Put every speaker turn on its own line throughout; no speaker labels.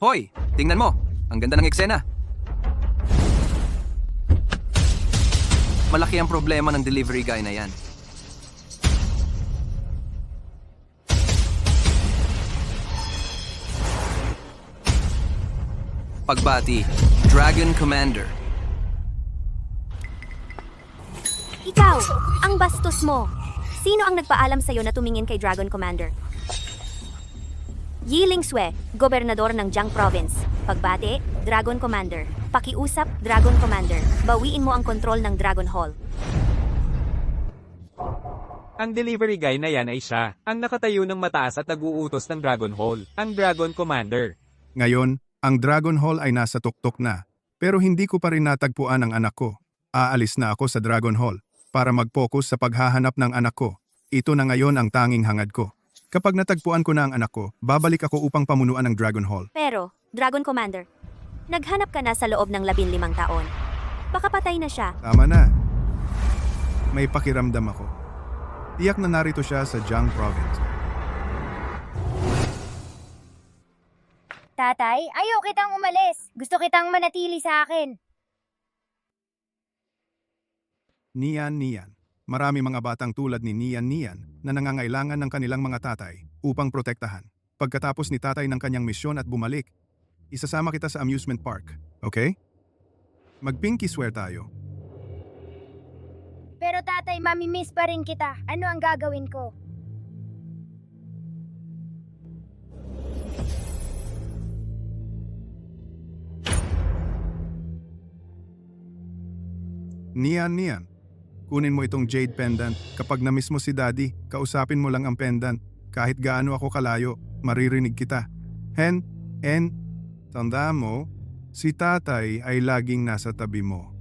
Hoy, tingnan mo. Ang ganda ng eksena. Malaki ang problema ng delivery guy na yan. Pagbati, Dragon Commander.
Ikaw, ang bastos mo. Sino ang nagpaalam sa'yo na tumingin kay Dragon Commander? Yiling Sue, gobernador ng Jiang Province. Pagbate, Dragon Commander. Pakiusap, Dragon Commander. Bawiin mo ang kontrol ng Dragon Hall.
Ang delivery guy na yan ay siya, ang nakatayo ng mataas at nag-uutos ng Dragon Hall, ang Dragon Commander.
Ngayon, ang Dragon Hall ay nasa tuktok na, pero hindi ko pa rin natagpuan ang anak ko. Aalis na ako sa Dragon Hall para mag-focus sa paghahanap ng anak ko. Ito na ngayon ang tanging hangad ko. Kapag natagpuan ko na ang anak ko, babalik ako upang pamunuan ang Dragon Hall.
Pero, Dragon Commander, naghanap ka na sa loob ng 15 taon. Baka patay na siya.
Tama na. May pakiramdam ako. Tiyak na narito siya sa Jiang Province.
Tatay, ayaw kitang umalis. Gusto kitang manatili sa akin.
Nian. Marami mga batang tulad ni Nian na nangangailangan ng kanilang mga tatay upang protektahan. Pagkatapos ni tatay ng kanyang misyon at bumalik, isasama kita sa amusement park, okay? Mag-pinky swear tayo.
Pero tatay, mamimiss pa rin kita. Ano ang gagawin ko?
Nian. Kunin mo itong jade pendant. Kapag na-miss mo si daddy, kausapin mo lang ang pendant. Kahit gaano ako kalayo, maririnig kita. Tanda mo, si tatay ay laging nasa tabi mo.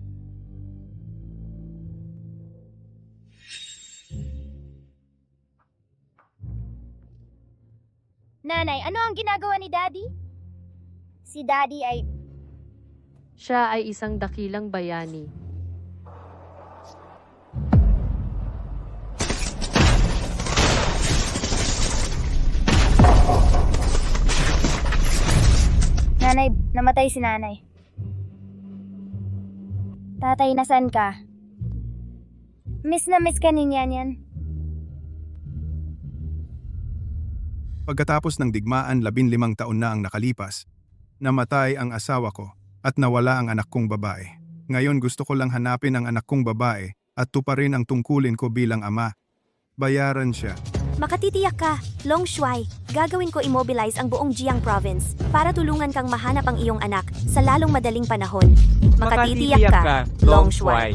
Nanay, ano ang ginagawa ni Daddy? Si Daddy ay...
Siya ay isang dakilang bayani.
Nanay, namatay si nanay. Tatay, nasan ka? Miss na miss ka ni Nyanyan.
Pagkatapos ng digmaan 15 taon na ang nakalipas, namatay ang asawa ko at nawala ang anak kong babae. Ngayon gusto ko lang hanapin ang anak kong babae at tuparin ang tungkulin ko bilang ama. Bayaran siya.
Makatitiyak ka, Long Shuai. Gagawin ko immobilize ang buong Jiang Province para tulungan kang mahanap ang iyong anak sa lalong madaling panahon. Makatitiyak ka, Long Shuai.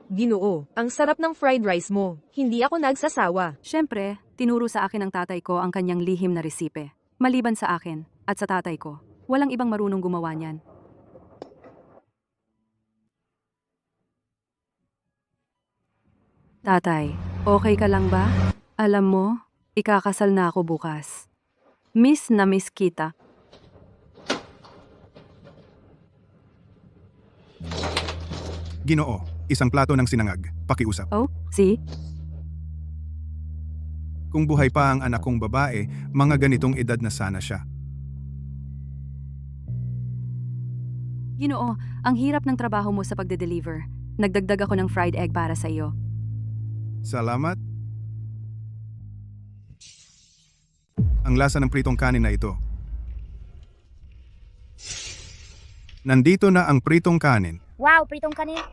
Ginoo, ang sarap ng fried rice mo. Hindi ako nagsasawa.
Siyempre, tinuro sa akin ng tatay ko ang kanyang lihim na resipe. Maliban sa akin at sa tatay ko, walang ibang marunong gumawa niyan. Tatay, okay ka lang ba? Alam mo, ikakasal na ako bukas. Miss na miss kita.
Ginoo, isang plato ng sinangag. Pakiusap.
Oh, see?
Kung buhay pa ang anak kong babae, mga ganitong edad na sana siya.
Ginoo, ang hirap ng trabaho mo sa pagde-deliver. Nagdagdag ako ng fried egg para sa iyo.
Salamat. Ang lasa ng pritong kanin na ito. Nandito na ang pritong kanin.
Wow, pritong kanina.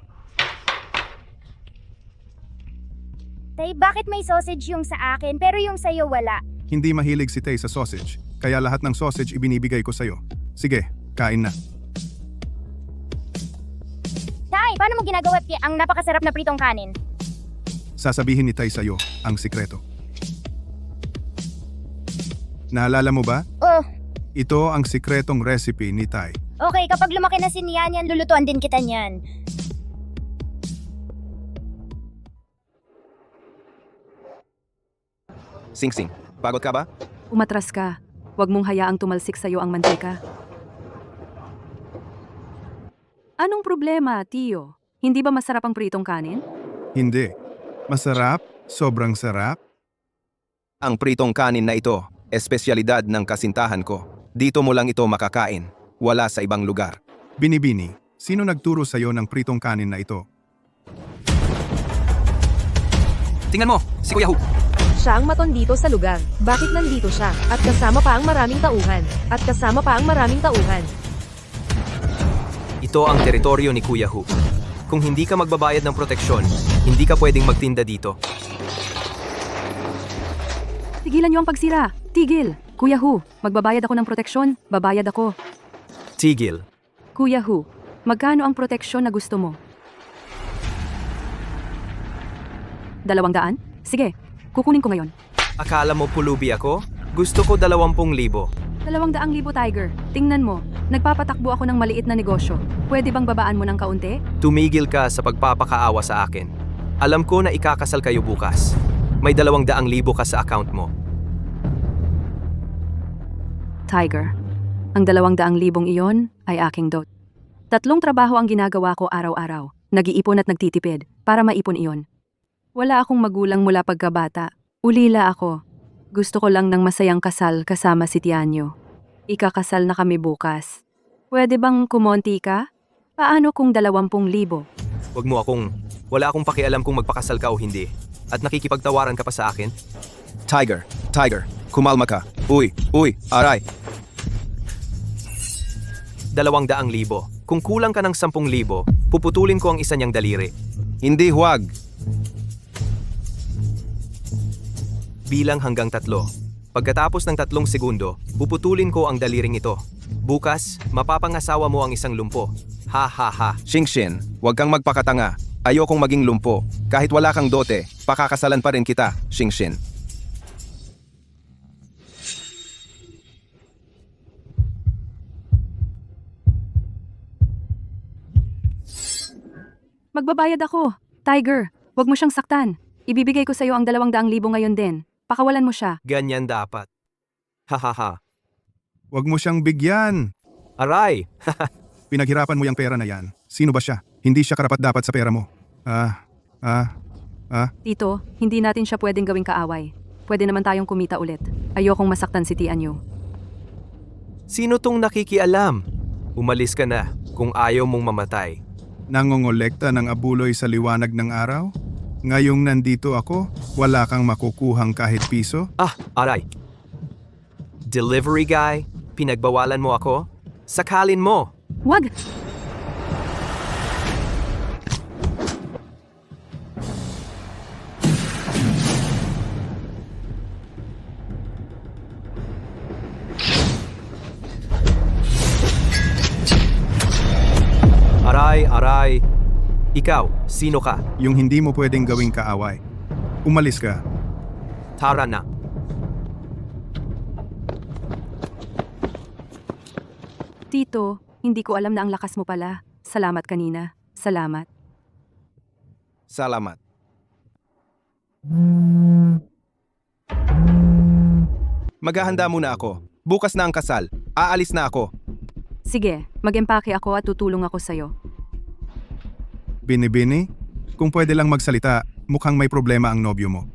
Tay, bakit may sausage yung sa akin pero yung sa'yo wala?
Hindi mahilig si Tay sa sausage, kaya lahat ng sausage ibinibigay ko sa'yo. Sige, kain na.
Tay, paano mo ginagawa ang napakasarap na pritong kanin?
Sasabihin ni Tay sa'yo ang sikreto. Naalala mo ba?
Oh,
Ito ang sikretong recipe ni Tay.
okay, kapag lumaki na si Nyanyan, lulutuan din kita niyan.
Sing, pagod ka ba?
Umatras ka. Huwag mong hayaang tumalsik sa'yo ang mantika. Anong problema, Tio? Hindi ba masarap ang pritong kanin?
Hindi. Masarap, sobrang sarap.
Ang pritong kanin na ito, espesyalidad ng kasintahan ko. Dito mo lang ito makakain. Wala sa ibang lugar.
Binibini, sino nagturo sa'yo ng pritong kanin na ito?
Tingnan mo, si Kuya Hu.
Siya ang maton dito sa lugar. Bakit nandito siya? At kasama pa ang maraming tauhan.
Ito ang teritoryo ni Kuya Hu. Kung hindi ka magbabayad ng proteksyon, hindi ka pwedeng magtinda dito.
Tigilan niyo ang pagsira. Tigil. Kuya Hu, magbabayad ako ng proteksyon. Babayad ako.
Tigil.
Kuya Hu, magkano ang proteksyon na gusto mo? 200? Sige, kukunin ko ngayon.
Akala mo pulubi ako? Gusto ko 20,000.
200,000, Tiger. Tingnan mo, nagpapatakbo ako ng maliit na negosyo. Pwede bang babaan mo ng kaunti?
Tumigil ka sa pagpapakaawa sa akin. Alam ko na ikakasal kayo bukas. May 200,000 ka sa account mo.
Tiger, ang 200,000 iyon ay aking dot. 3 trabaho ang ginagawa ko araw-araw. Nag-iipon at nagtitipid para maipon iyon. Wala akong magulang mula pagkabata. Ulila ako. Gusto ko lang ng masayang kasal kasama si Tianyo. Ikakasal na kami bukas. Pwede bang kumonti ka? Paano kung 20,000?
Wala akong pakialam kung magpakasal ka o hindi. At nakikipagtawaran ka pa sa akin? Tiger, kumalma ka. Uy, aray. 200,000. Kung kulang ka ng 10,000, puputulin ko ang isa niyang daliri. Hindi, huwag. Bilang hanggang 3. Pagkatapos ng 3 segundo, puputulin ko ang daliring ito. Bukas, mapapangasawa mo ang isang lumpo. Ha ha ha. Shingshin, huwag kang magpakatanga. Ayokong maging lumpo. Kahit wala kang dote, pakakasalan pa rin kita, Shingshin.
Magbabayad ako. Tiger, wag mo siyang saktan. Ibibigay ko sa'yo ang 200,000 ngayon din. Pakawalan mo siya.
Ganyan dapat. Ha ha ha.
Huwag mo siyang bigyan.
Aray!
Pinaghirapan mo yung pera na yan. Sino ba siya? Hindi siya karapat-dapat sa pera mo.
Tito, hindi natin siya pwedeng gawing kaaway. Pwede naman tayong kumita ulit. Ayokong masaktan si Tianyo.
Sino tong nakikialam? Umalis ka na kung ayaw mong mamatay.
Nangongolekta ng abuloy sa liwanag ng araw? Ngayong nandito ako, wala kang makukuhang kahit piso?
Aray. Delivery guy, pinagbawalan mo ako? Sakalin mo!
Wag!
Aray. Ikaw, sino ka?
Yung hindi mo pwedeng gawing kaaway. Umalis ka.
Tara na.
Tito, hindi ko alam na ang lakas mo pala. Salamat kanina. Salamat.
Salamat. Maghahanda muna ako. Bukas na ang kasal. Aalis na ako.
Sige, mag-empake ako at tutulong ako sa'yo.
Binibini? Kung pwede lang magsalita, mukhang may problema ang nobyo mo.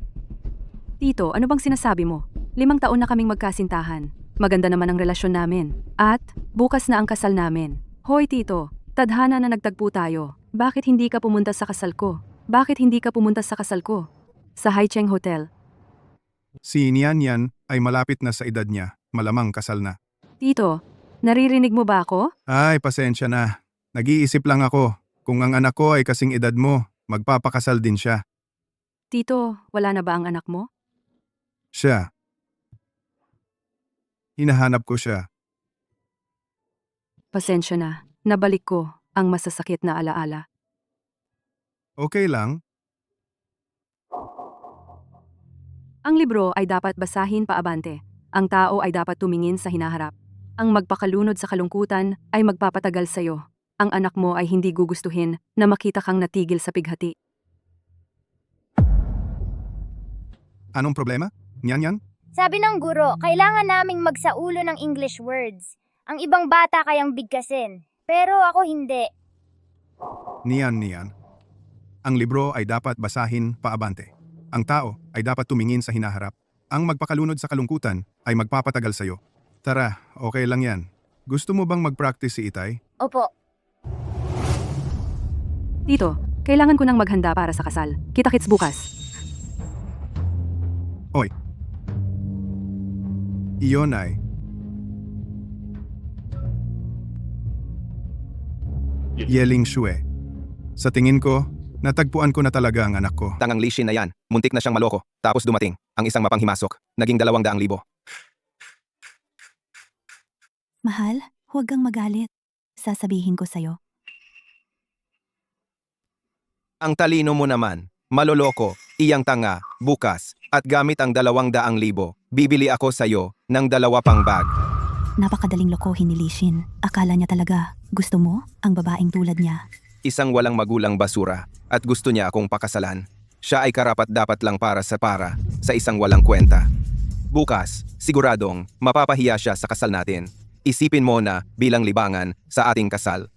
Tito, ano bang sinasabi mo? 5 taon na kaming magkasintahan. Maganda naman ang relasyon namin. At, bukas na ang kasal namin. Hoy Tito, tadhana na nagtagpo tayo. Bakit hindi ka pumunta sa kasal ko? Sa Haicheng Hotel.
Si Nian Yan ay malapit na sa edad niya. Malamang kasal na.
Tito, naririnig mo ba ako?
Ay, pasensya na. Nag-iisip lang ako. Kung ang anak ko ay kasing edad mo, magpapakasal din siya.
Tito, wala na ba ang anak mo?
Siya. Hinahanap ko siya.
Pasensya na. Nabalik ko ang masasakit na alaala.
Okay lang.
Ang libro ay dapat basahin paabante. Ang tao ay dapat tumingin sa hinaharap. Ang magpakalunod sa kalungkutan ay magpapatagal sa'yo. Ang anak mo ay hindi gugustuhin na makita kang natigil sa pighati.
Anong problema? Nian?
Sabi ng guro, kailangan naming magsaulo ng English words. Ang ibang bata kayang bigkasin, pero ako hindi.
Nian. Ang libro ay dapat basahin paabante. Ang tao ay dapat tumingin sa hinaharap. Ang magpakalunod sa kalungkutan ay magpapatagal sa'yo. Tara, okay lang yan. Gusto mo bang mag-practice si Itay?
Opo.
Tito, kailangan ko nang maghanda para sa kasal. Kita-kits bukas.
Iyon ay... Yeling Shue. Sa tingin ko, natagpuan ko na talaga ang anak ko.
Tangang Lishin na yan. Muntik na siyang maloko. Tapos dumating ang isang mapanghimasok. Naging 200,000.
Mahal, huwag kang magalit. Sasabihin ko sa'yo.
Ang talino mo naman. Maloloko, iyang tanga, bukas, at gamit ang 200,000, bibili ako sa'yo ng 2 pang bag.
Napakadaling lokohin ni Lishin. Akala niya talaga, gusto mo ang babaeng tulad niya.
Isang walang magulang basura, at gusto niya akong pakasalan. Siya ay karapat-dapat lang para sa isang walang kwenta. Bukas, siguradong, mapapahiya siya sa kasal natin. Isipin mo na bilang libangan sa ating kasal.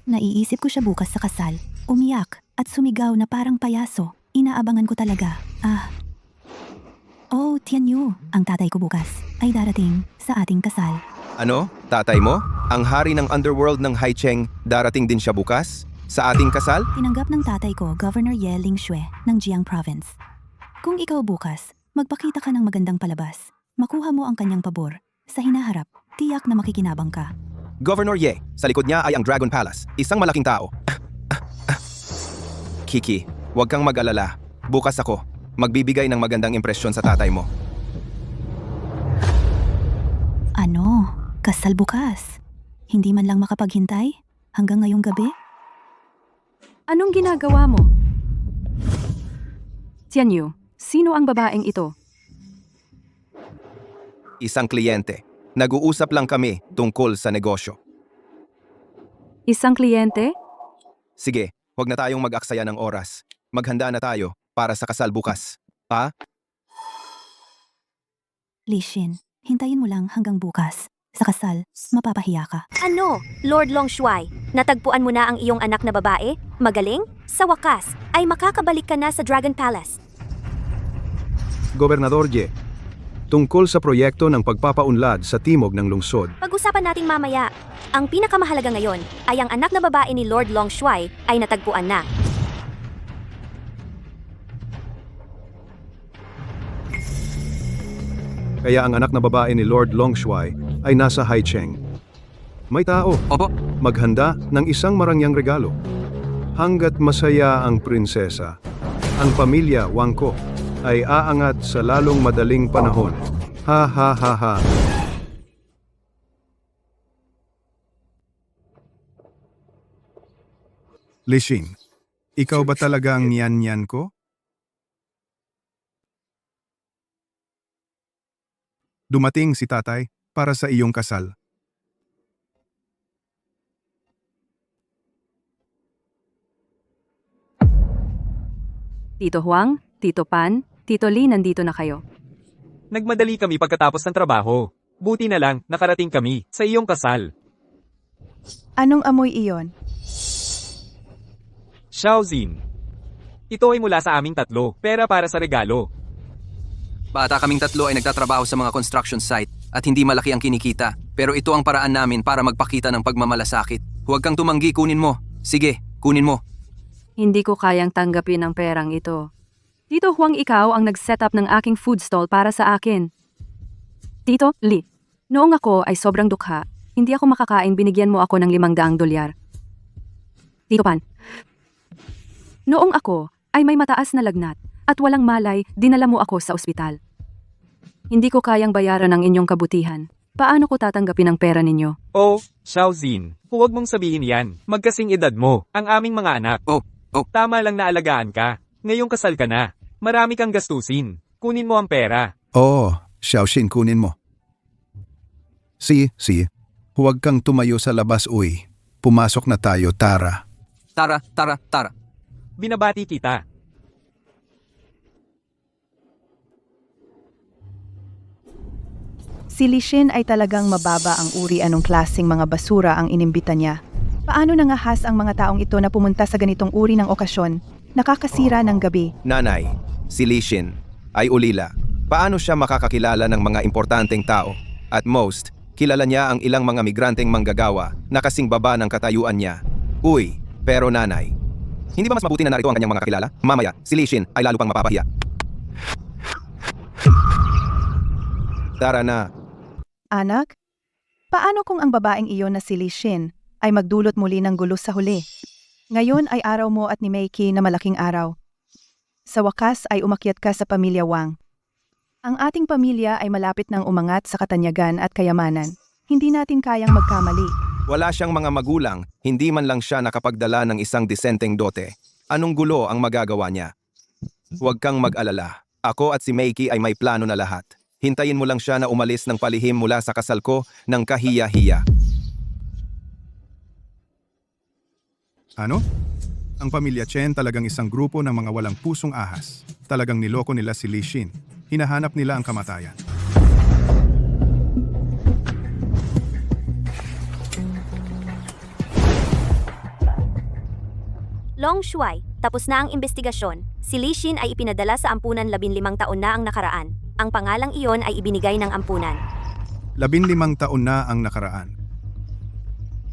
Naiisip ko siya bukas sa kasal. Umiyak at sumigaw na parang payaso. Inaabangan ko talaga. Oh, Tianyu, ang tatay ko bukas ay darating sa ating kasal.
Ano? Tatay mo? Ang hari ng underworld ng Haicheng, darating din siya bukas? Sa ating kasal?
Tinanggap ng tatay ko, Governor Ye Lingxue ng Jiang Province. Kung ikaw bukas, magpakita ka ng magandang palabas. Makuha mo ang kanyang pabor. Sa hinaharap, tiyak na makikinabang ka.
Governor Ye, sa likod niya ay ang Dragon Palace, isang malaking tao. Kiki, huwag kang mag-alala. Bukas ako, magbibigay ng magandang impresyon sa tatay mo.
Ano? Kasal bukas? Hindi man lang makapaghintay? Hanggang ngayong gabi?
Anong ginagawa mo? Tianyu, sino ang babaeng ito?
Isang kliyente. Nag-uusap lang kami tungkol sa negosyo.
Isang kliyente?
Sige, huwag na tayong mag-aksaya ng oras. Maghanda na tayo para sa kasal bukas.
Lishin, hintayin mo lang hanggang bukas. Sa kasal, mapapahiya ka. Ano? Lord Longshuai, natagpuan mo na ang iyong anak na babae? Magaling? Sa wakas, ay makakabalik ka na sa Dragon Palace.
Gobernador Ye, tungkol sa proyekto ng pagpapaunlad sa timog ng lungsod.
Pag-usapan natin mamaya. Ang pinakamahalaga ngayon ay ang anak na babae ni Lord Longshuai ay natagpuan na.
Kaya ang anak na babae ni Lord Longshuai ay nasa Haicheng. May tao.
Opo.
Maghanda ng isang marangyang regalo. Hanggat masaya ang prinsesa, ang pamilya Wangko ay aangat sa lalong madaling panahon. Ha ha ha ha. Lishin, ikaw ba talaga ang niyan-niyan ko? Dumating si tatay para sa iyong kasal.
Tito Huang, Tito Pan, Tito Lee, nandito na kayo.
Nagmadali kami pagkatapos ng trabaho. Buti na lang, nakarating kami sa iyong kasal.
Anong amoy iyon?
Xiaozin. Ito ay mula sa aming 3, pera para sa regalo.
Bata kaming 3 ay nagtatrabaho sa mga construction site at hindi malaki ang kinikita. Pero ito ang paraan namin para magpakita ng pagmamalasakit. Huwag kang tumanggi, kunin mo. Sige, kunin mo.
Hindi ko kayang tanggapin ang perang ito. Tito Huang, ikaw ang nag-set up ng aking food stall para sa akin. Tito Lee, noong ako ay sobrang dukha, hindi ako makakain, binigyan mo ako ng $500. Tito Pan, noong ako ay may mataas na lagnat at walang malay, dinala mo ako sa ospital. Hindi ko kayang bayaran ang inyong kabutihan. Paano ko tatanggapin ang pera ninyo?
Oh, Xiaozin, huwag mong sabihin yan. Magkasing edad mo, ang aming mga anak.
Oh.
Tama lang na alagaan ka. Ngayong kasal ka na. Marami kang gastusin. Kunin mo ang pera.
Oo, Xiaoxin, kunin mo. Si, huwag kang tumayo sa labas, uy. Pumasok na tayo, Tara.
Tara.
Binabati kita.
Si Lishin ay talagang mababa ang uri, anong klaseng mga basura ang inimbita niya. Paano nangahas ang mga taong ito na pumunta sa ganitong uri ng okasyon? Nakakasira ng gabi.
Nanay, si Lishin, ay ulila. Paano siya makakakilala ng mga importanteng tao? At most, kilala niya ang ilang mga migranteng manggagawa na kasing baba ng katayuan niya. Uy, pero nanay, hindi ba mas mabuti na narito ang kanyang mga kakilala? Mamaya, si Lishin ay lalo pang mapapahiya. Tara na.
Anak, paano kung ang babaeng iyon na si Lishin ay magdulot muli ng gulo sa huli? Ngayon ay araw mo at ni Meiki na malaking araw. Sa wakas ay umakyat ka sa pamilya Wang. Ang ating pamilya ay malapit ng umangat sa katanyagan at kayamanan. Hindi natin kayang magkamali.
Wala siyang mga magulang, hindi man lang siya nakapagdala ng isang disenteng dote. Anong gulo ang magagawa niya? Huwag kang mag-alala. Ako at si Meiki ay may plano na lahat. Hintayin mo lang siya na umalis ng palihim mula sa kasal ko ng kahiya-hiya.
Ano? Ang pamilya Chen talagang isang grupo ng mga walang pusong ahas. Talagang niloko nila si Lishin. Hinahanap nila ang kamatayan.
Long Shuai, tapos na ang investigasyon. Si Lishin ay ipinadala sa ampunan 15 taon na ang nakaraan. Ang pangalang iyon ay ibinigay ng ampunan.
15 taon na ang nakaraan.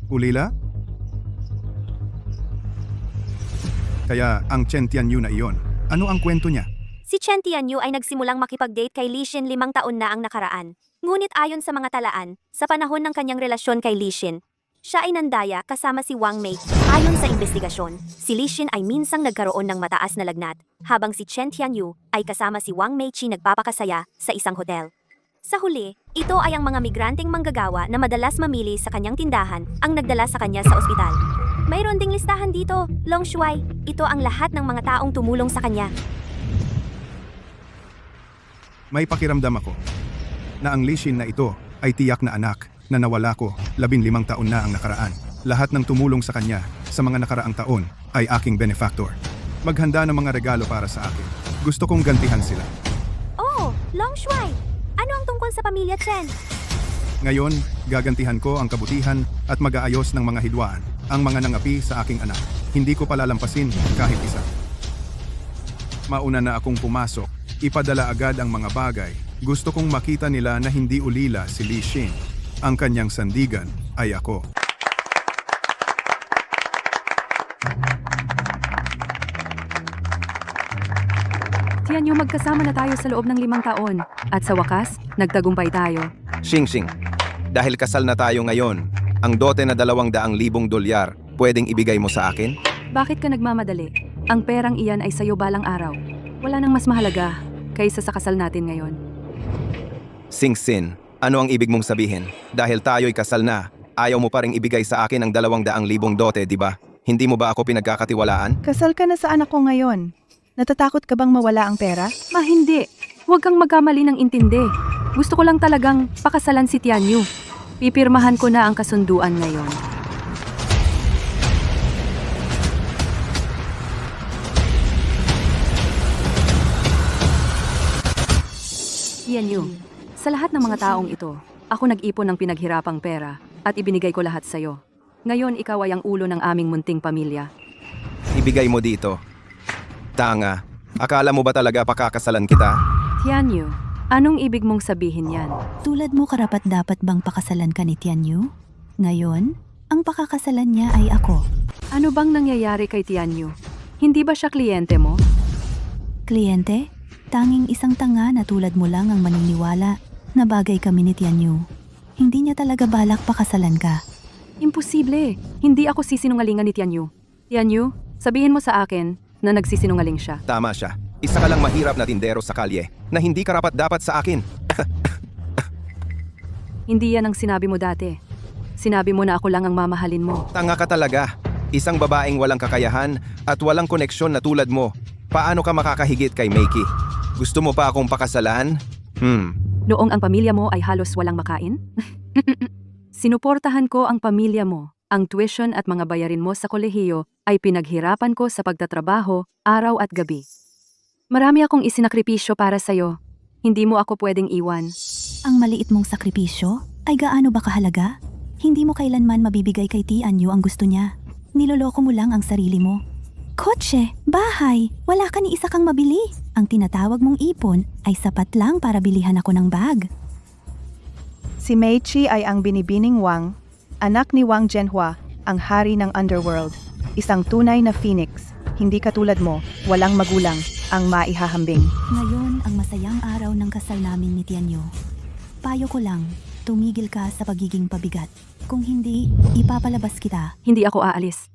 Ulila? Kaya ang Chen Tianyu na iyon, ano ang kwento niya?
Si Chen Tianyu ay nagsimulang makipag-date kay Lishin 5 taon na ang nakaraan. Ngunit ayon sa mga talaan, sa panahon ng kanyang relasyon kay Lishin, siya ay nandaya kasama si Wang Mei. Ayon sa investigasyon, si Lishin ay minsang nagkaroon ng mataas na lagnat, habang si Chen Tianyu ay kasama si Wang Meichi nagpapakasaya sa isang hotel. Sa huli, ito ay ang mga migranteng manggagawa na madalas mamili sa kanyang tindahan ang nagdala sa kanya sa ospital. Mayroon ding listahan dito, Long Shuai. Ito ang lahat ng mga taong tumulong sa kanya.
May pakiramdam ako na ang Lishin na ito ay tiyak na anak na nawala ko 15 taon na ang nakaraan. Lahat ng tumulong sa kanya sa mga nakaraang taon ay aking benefactor. Maghanda ng mga regalo para sa akin. Gusto kong gantihan sila.
Oh, Long Shuai! Ano ang tungkol sa pamilya Chen?
Ngayon, gagantihan ko ang kabutihan at mag-aayos ng mga hidwaan, ang mga nangapi sa aking anak. Hindi ko palalampasin kahit isa. Mauna na akong pumasok, ipadala agad ang mga bagay. Gusto kong makita nila na hindi ulila si Lishin. Ang kanyang sandigan ay ako.
Tianyu, magkasama na tayo sa loob ng 5 taon. At sa wakas, nagtagumpay tayo.
Xing, dahil kasal na tayo ngayon, ang dote na 200,000 dolyar, pwedeng ibigay mo sa akin?
Bakit ka nagmamadali? Ang perang iyan ay sayo balang araw. Wala nang mas mahalaga kaysa sa kasal natin ngayon.
Sin, ano ang ibig mong sabihin? Dahil tayo'y kasal na, ayaw mo pa ring ibigay sa akin ang 200,000 dote, di ba? Hindi mo ba ako pinagkakatiwalaan?
Kasal ka na sa anak ko ngayon. Natatakot ka bang mawala ang pera?
Hindi. Huwag kang magkamali ng intindi. Gusto ko lang talagang pakasalan si Tianyu. Pipirmahan ko na ang kasunduan ngayon. Tianyu, sa lahat ng mga taong ito, ako nag-ipon ng pinaghirapang pera at ibinigay ko lahat sa'yo. Ngayon ikaw ay ang ulo ng aming munting pamilya.
Ibigay mo dito. Tanga, akala mo ba talaga pakakasalan kita?
Tianyu, anong ibig mong sabihin yan?
Tulad mo karapat-dapat bang pakasalan ka ni Tianyu? Ngayon, ang pakakasalan niya ay ako.
Ano bang nangyayari kay Tianyu? Hindi ba siya kliyente mo?
Kliyente? Tanging isang tanga na tulad mo lang ang maniniwala na bagay kami ni Tianyu. Hindi niya talaga balak pakasalan ka.
Imposible. Hindi ako sisinungalingan ni Tianyu. Tianyu, sabihin mo sa akin na nagsisinungaling siya.
Tama siya. Isa ka lang mahirap na tindero sa kalye na hindi karapat-dapat sa akin.
Hindi yan ang sinabi mo dati. Sinabi mo na ako lang ang mamahalin mo.
Tanga ka talaga. Isang babaeng walang kakayahan at walang koneksyon na tulad mo. Paano ka makakahigit kay Meiki? Gusto mo pa akong pakasalan?
Noong ang pamilya mo ay halos walang makain? Sinuportahan ko ang pamilya mo. Ang tuition at mga bayarin mo sa kolehiyo ay pinaghirapan ko sa pagtatrabaho, araw at gabi. Marami akong isinakripisyo para sa'yo. Hindi mo ako pwedeng iwan.
Ang maliit mong sakripisyo ay gaano ba kahalaga? Hindi mo kailanman mabibigay kay Tianyu ang gusto niya. Niloloko mo lang ang sarili mo. Kotse, bahay, wala ka ni isa kang mabili. Ang tinatawag mong ipon ay sapat lang para bilihan ako ng bag.
Si Meichi ay ang binibining Wang, anak ni Wang Zhenhua, ang hari ng underworld. Isang tunay na phoenix. Hindi katulad mo, walang magulang, ang maihahambing.
Ngayon ang masayang araw ng kasal namin ni Tianyu. Payo ko lang, tumigil ka sa pagiging pabigat. Kung hindi, ipapalabas kita.
Hindi ako aalis.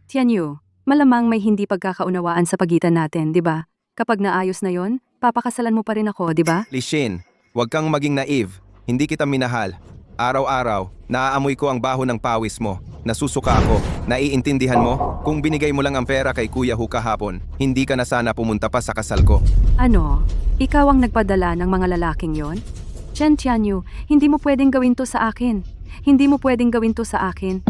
Tianyu, malamang may hindi pagkakaunawaan sa pagitan natin, di ba? Kapag naayos na yon, papakasalan mo pa rin ako, di ba?
Lishin, huwag kang maging naive. Hindi kita minahal. Araw-araw, naaamoy ko ang baho ng pawis mo. Nasusuka ako. Naiintindihan mo? Kung binigay mo lang ang pera kay Kuya Hu kahapon, hindi ka na sana pumunta pa sa kasal ko.
Ano? Ikaw ang nagpadala ng mga lalaking yon? Chen Tianyu, hindi mo pwedeng gawin to sa akin. Hindi mo pwedeng gawin to sa akin.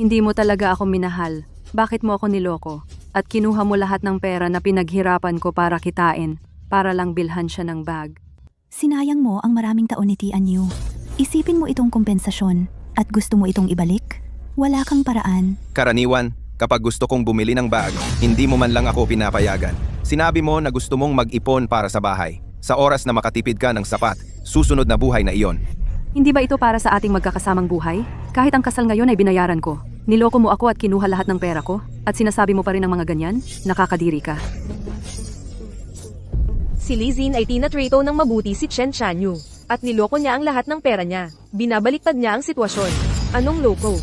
Hindi mo talaga ako minahal. Bakit mo ako niloko? At kinuha mo lahat ng pera na pinaghirapan ko para kitain, para lang bilhan siya ng bag.
Sinayang mo ang maraming taon ni Tianyu. Isipin mo itong kompensasyon at gusto mo itong ibalik? Wala kang paraan.
Karaniwan, kapag gusto kong bumili ng bag, hindi mo man lang ako pinapayagan. Sinabi mo na gusto mong mag-ipon para sa bahay. Sa oras na makatipid ka ng sapat, susunod na buhay na iyon.
Hindi ba ito para sa ating magkakasamang buhay? Kahit ang kasal ngayon ay binayaran ko. Niloko mo ako at kinuha lahat ng pera ko? At sinasabi mo pa rin ang mga ganyan? Nakakadiri ka.
Si Lizin ay tinatrato ng mabuti si Chen Tianyu. At niloko niya ang lahat ng pera niya. Binabaliktad niya ang sitwasyon. Anong loko?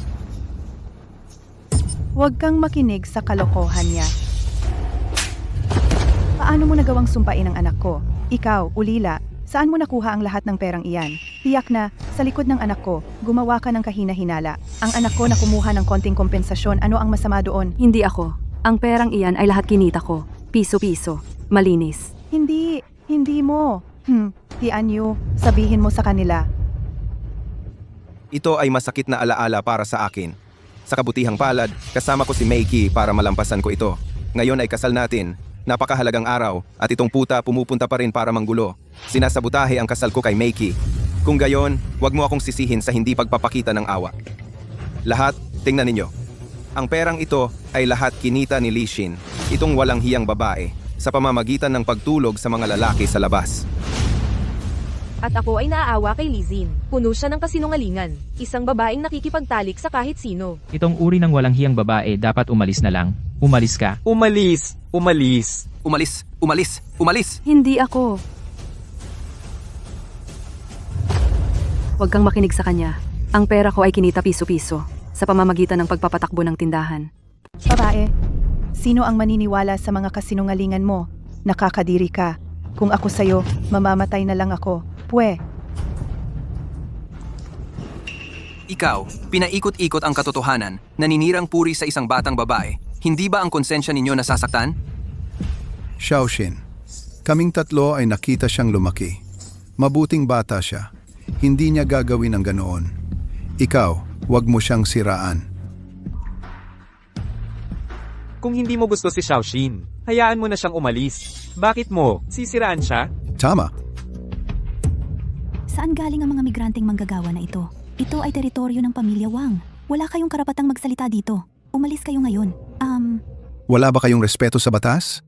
Huwag kang makinig sa kalokohan niya. Paano mo nagawang sumpain ang anak ko? Ikaw, ulila, saan mo nakuha ang lahat ng perang iyan? Tiyak na, sa likod ng anak ko, gumawa ka ng kahina-hinala. Ang anak ko na kumuha ng konting kompensasyon, ano ang masama doon?
Hindi ako. Ang perang iyan ay lahat kinita ko. Piso-piso. Malinis.
Hindi mo. Tianyu, sabihin mo sa kanila.
Ito ay masakit na alaala para sa akin. Sa kabutihang palad, kasama ko si Meiki para malampasan ko ito. Ngayon ay kasal natin. Napakahalagang araw at itong puta pumupunta pa rin para manggulo. Sinasabutahe ang kasal ko kay Meiki. Kung gayon, wag mo akong sisihin sa hindi pagpapakita ng awa. Lahat, tingnan ninyo. Ang perang ito ay lahat kinita ni Lishin, itong walang hiyang babae, sa pamamagitan ng pagtulog sa mga lalaki sa labas.
At ako ay naaawa kay Lizin. Puno siya ng kasinungalingan. Isang babaeng nakikipagtalik sa kahit sino.
Itong uri ng walang hiyang babae dapat umalis na lang. Umalis ka.
Umalis! Umalis!
Umalis! Umalis! Umalis!
Hindi ako. Huwag kang makinig sa kanya. Ang pera ko ay kinita piso-piso sa pamamagitan ng pagpapatakbo ng tindahan.
Babae, sino ang maniniwala sa mga kasinungalingan mo? Nakakadiri ka. Kung ako sa'yo, mamamatay na lang ako. Pwe.
Ikaw, pinaikot-ikot ang katotohanan, naninirang puri sa isang batang babae. Hindi ba ang konsensya ninyo nasasaktan?
Xiaoxin, kaming tatlo ay nakita siyang lumaki. Mabuting bata siya. Hindi niya gagawin ang ganoon. Ikaw, wag mo siyang siraan.
Kung hindi mo gusto si Xiaoxin, hayaan mo na siyang umalis. Bakit mo? Sisiraan siya?
Tama.
Saan galing ang mga migranteng manggagawa na ito? Ito ay teritoryo ng pamilya Wang. Wala kayong karapatang magsalita dito. Umalis kayo ngayon.
Wala ba kayong respeto sa batas?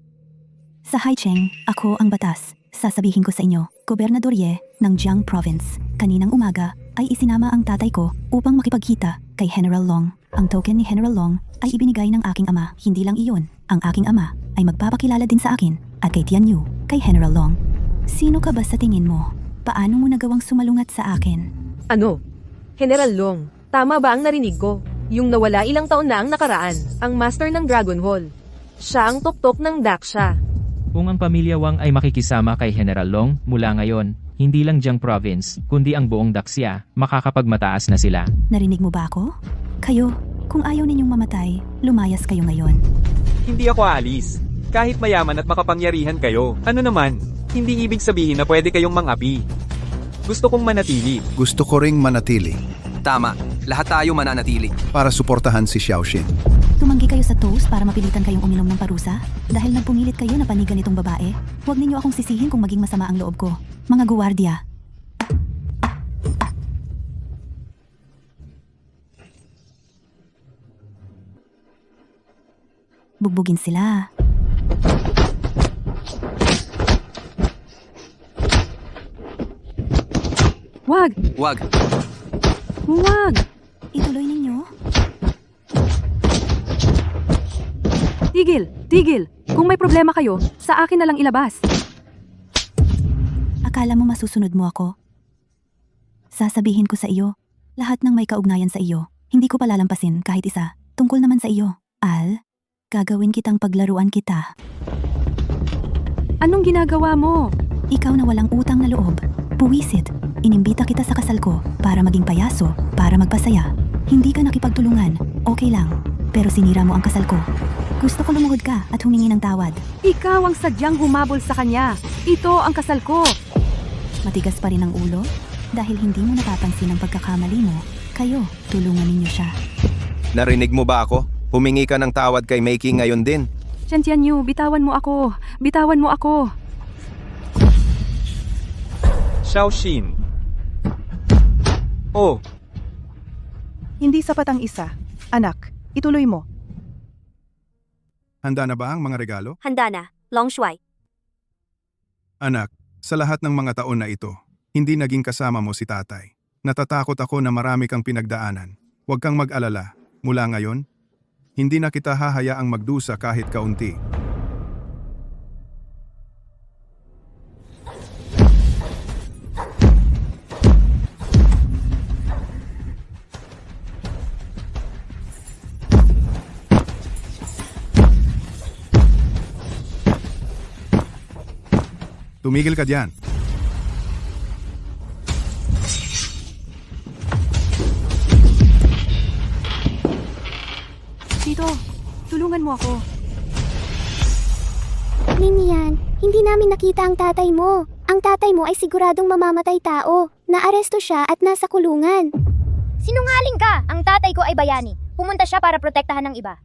Sa Haicheng, ako ang batas. Sasabihin ko sa inyo, Gobernador Ye ng Jiang Province. Kaninang umaga ay isinama ang tatay ko upang makipagkita kay General Long. Ang token ni General Long ay ibinigay ng aking ama. Hindi lang iyon. Ang aking ama ay magpapakilala din sa akin at kay Tianyu, kay General Long. Sino ka ba sa tingin mo? Paano mo nagawang sumalungat sa akin?
Ano? General Long, tama ba ang narinig ko? Yung nawala ilang taon na ang nakaraan, ang master ng Dragon Hall. Siya ang tuktok ng Daksha.
Kung ang pamilya Wang ay makikisama kay General Long mula ngayon, hindi lang Jiang Province, kundi ang buong Daxia, makakapagmataas na sila.
Narinig mo ba ako? Kayo, kung ayaw ninyong mamatay, lumayas kayo ngayon.
Hindi ako aalis. Kahit mayaman at makapangyarihan kayo. Ano naman? Hindi ibig sabihin na pwede kayong mangapi. Gusto kong manatili.
Gusto ko ring manatili
Tama, lahat tayo mananatili.
para suportahan si Xiaoxin.
Tumanggi kayo sa toast para mapilitan kayong uminom ng parusa? Dahil nagpumilit kayo na panigan itong babae? Huwag ninyo akong sisihin kung maging masama ang loob ko. Mga guwardiya. Bugbugin sila.
Wag!
Wag.
Huwag!
Ituloy ninyo.
Tigil! Tigil! Kung may problema kayo, sa akin na lang ilabas.
Akala mo masusunod mo ako? Sasabihin ko sa iyo, lahat ng may kaugnayan sa iyo, hindi ko palalampasin kahit isa, tungkol naman sa iyo. Al, gagawin kitang paglaruan kita.
Anong ginagawa mo?
Ikaw na walang utang na loob. Puwisit, inimbita kita sa kasal ko para maging payaso, para magpasaya. Hindi ka nakipagtulungan, okay lang. Pero sinira mo ang kasal ko. Gusto ko lumuhod ka at humingi ng tawad.
Ikaw ang sadyang humabol sa kanya. Ito ang kasal ko.
Matigas pa rin ang ulo? Dahil hindi mo napapansin ang pagkakamali mo, kayo, tulungan ninyo siya.
Narinig mo ba ako? Humingi ka ng tawad kay Makey ngayon din.
Tiantianyu, bitawan mo ako. Bitawan mo ako.
Xiaoxin. Oh,
Hindi sapat ang isa. Anak, ituloy mo.
Handa na ba ang mga regalo?
Handa na, Long Shuai.
Anak, sa lahat ng mga taon na ito, hindi naging kasama mo si tatay. Natatakot ako na marami kang pinagdaanan. Huwag kang mag-alala. Mula ngayon, hindi na kita hahayaang magdusa kahit kaunti. Tumigil ka diyan.
Tito, tulungan mo ako.
Ninian, hindi namin nakita ang tatay mo. Ang tatay mo ay siguradong mamamatay tao. Naaresto siya at nasa kulungan. Sinungaling ka! Ang tatay ko ay bayani. Pumunta siya para protektahan ng iba.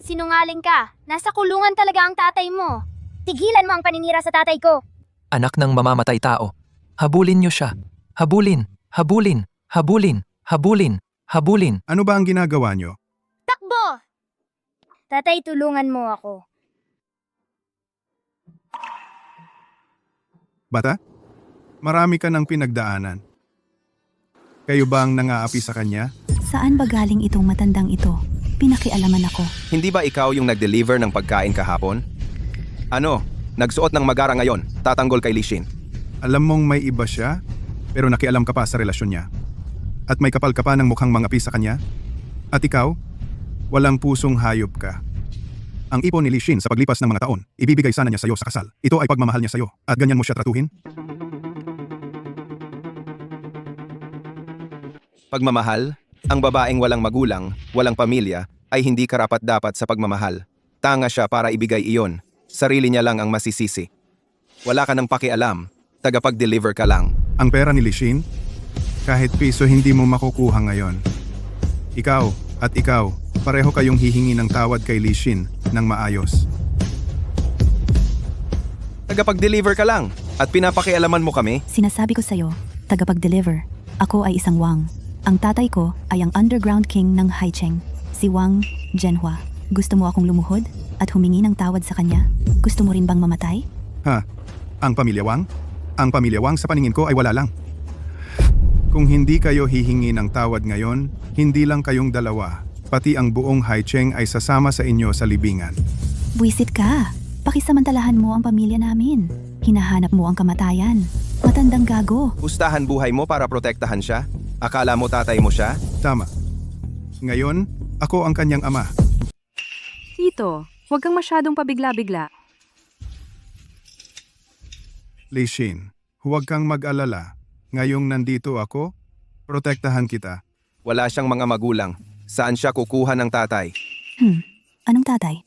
Sinungaling ka. Nasa kulungan talaga ang tatay mo. Tigilan mo ang paninira sa tatay ko.
Anak ng mamamatay tao. Habulin niyo siya. Habulin, habulin, habulin, habulin, habulin.
Ano ba ang ginagawa nyo?
Takbo! Tatay, tulungan mo ako.
Bata? Marami ka ng pinagdaanan. Kayo ba ang nangaapi sa kanya?
Saan ba galing itong matandang ito? Pinakialaman ako.
Hindi ba ikaw yung nag-deliver ng pagkain kahapon? Ano? Nagsuot ng magara ngayon, tatanggol kay Lishin.
Alam mong may iba siya, pero nakialam ka pa sa relasyon niya. At may kapal ka pa ng mukhang mangapi sa kanya. At ikaw, walang pusong hayop ka. Ang ipon ni Lishin sa paglipas ng mga taon, ibibigay sana niya sa iyo sa kasal. Ito ay pagmamahal niya sa iyo, at ganyan mo siya tratuhin?
Pagmamahal, ang babaeng walang magulang, walang pamilya, ay hindi karapat-dapat sa pagmamahal. Tanga siya para ibigay iyon. Sarili niya lang ang masisisi. Wala ka ng pakialam, tagapag-deliver ka lang.
Ang pera ni Lishin, kahit piso hindi mo makukuha ngayon. Ikaw at ikaw, pareho kayong hihingi ng tawad kay Lishin ng maayos.
Tagapag-deliver ka lang, at pinapakialaman mo kami.
Sinasabi ko sa'yo, tagapag-deliver. Ako ay isang Wang. Ang tatay ko ay ang underground king ng Haicheng, si Wang Zhenhua. Gusto mo akong lumuhod at humingi ng tawad sa kanya? Gusto mo rin bang mamatay?
Ha? Ang pamilya Wang? Ang pamilya Wang sa paningin ko ay wala lang. Kung hindi kayo hihingi ng tawad ngayon, hindi lang kayong dalawa, pati ang buong Haicheng ay sasama sa inyo sa libingan.
Buwisit ka. Pakisamantalahan mo ang pamilya namin. Hinahanap mo ang kamatayan. Matandang gago.
Pustahan buhay mo para protektahan siya? Akala mo tatay mo siya?
Tama. Ngayon, ako ang kanyang ama.
Tito, huwag kang masyadong pabigla-bigla.
Lishin, huwag kang mag-alala. Ngayong nandito ako, protektahan kita.
Wala siyang mga magulang. Saan siya kukuha ng tatay?
Anong tatay?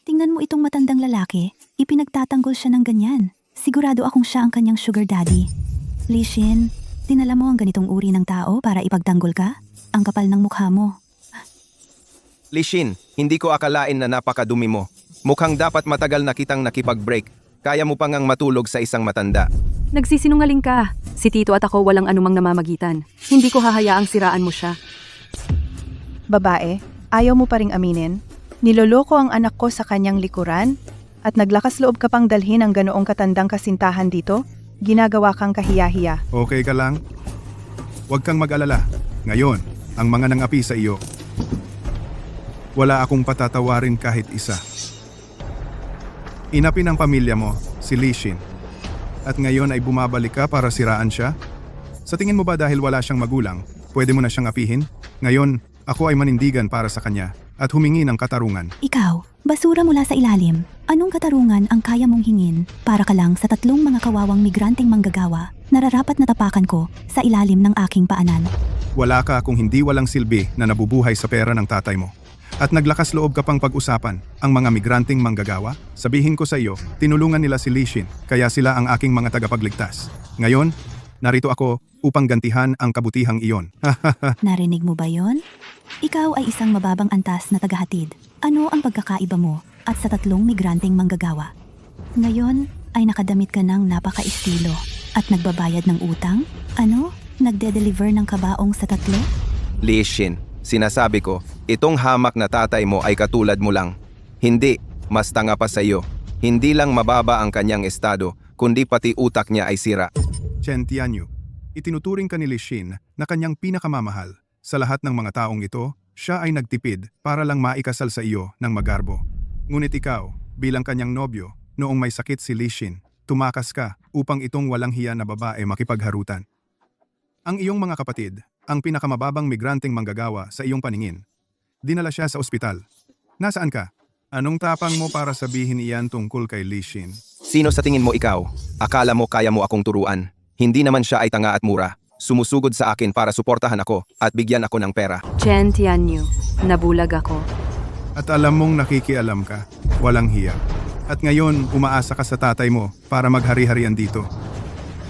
Tingnan mo itong matandang lalaki. Ipinagtatanggol siya ng ganyan. Sigurado akong siya ang kanyang sugar daddy. Lishin, dinala mo ang ganitong uri ng tao para ipagtanggol ka? Ang kapal ng mukha mo.
Lishin, hindi ko akalain na napakadumi mo. Mukhang dapat matagal na kitang nakipag-break. Kaya mo pang ang matulog sa isang matanda.
Nagsisinungaling ka. Si Tito at ako walang anumang namamagitan. Hindi ko hahayaang siraan mo siya.
Babae, ayaw mo pa ring aminin? Niloloko ang anak ko sa kanyang likuran? At naglakas loob ka pang dalhin ang ganoong katandang kasintahan dito? Ginagawa kang kahiya-hiya.
Okay ka lang? Huwag kang mag-alala. Ngayon, ang mga nangapi sa iyo. Wala akong patatawarin kahit isa. Inapi ng pamilya mo, si Li Xin. At ngayon ay bumabalik ka para siraan siya? Sa tingin mo ba dahil wala siyang magulang, pwede mo na siyang apihin? Ngayon, ako ay manindigan para sa kanya at humingi ng katarungan.
Ikaw, basura mula sa ilalim. Anong katarungan ang kaya mong hingin para ka lang sa tatlong mga kawawang migranteng manggagawa na nararapat na tapakan ko sa ilalim ng aking paanan?
Wala ka kung hindi walang silbi na nabubuhay sa pera ng tatay mo. At naglakas loob ka pang pag-usapan ang mga migranteng manggagawa? Sabihin ko sa iyo, tinulungan nila si Li Xin, kaya sila ang aking mga tagapagligtas. Ngayon, narito ako upang gantihan ang kabutihang iyon.
Narinig mo ba yon? Ikaw ay isang mababang antas na tagahatid. Ano ang pagkakaiba mo at sa tatlong migranteng manggagawa? Ngayon ay nakadamit ka ng napaka-estilo at nagbabayad ng utang? Ano? Nagde-deliver ng kabaong sa tatlo?
Li Xin, sinasabi ko, itong hamak na tatay mo ay katulad mo lang. Hindi, mas tanga pa sa iyo. Hindi lang mababa ang kanyang estado, kundi pati utak niya ay sira.
Chen Tianyu, itinuturing ka ni Li Xin na kanyang pinakamamahal. Sa lahat ng mga taong ito, siya ay nagtipid para lang maikasal sa iyo ng magarbo. Ngunit ikaw, bilang kanyang nobyo, noong may sakit si Li Xin, tumakas ka upang itong walang hiya na babae makipagharutan. Ang iyong mga kapatid, ang pinakamababang migranteng manggagawa sa iyong paningin. Dinala siya sa ospital. Nasaan ka? Anong tapang mo para sabihin iyan tungkol kay Li Xin?
Sino sa tingin mo ikaw? Akala mo kaya mo akong turuan. Hindi naman siya ay tanga at mura. Sumusugod sa akin para suportahan ako at bigyan ako ng pera.
Chen Tianyu, nabulag ako.
At alam mong nakikialam ka, walang hiya. At ngayon, umaasa ka sa tatay mo para maghari-harian dito.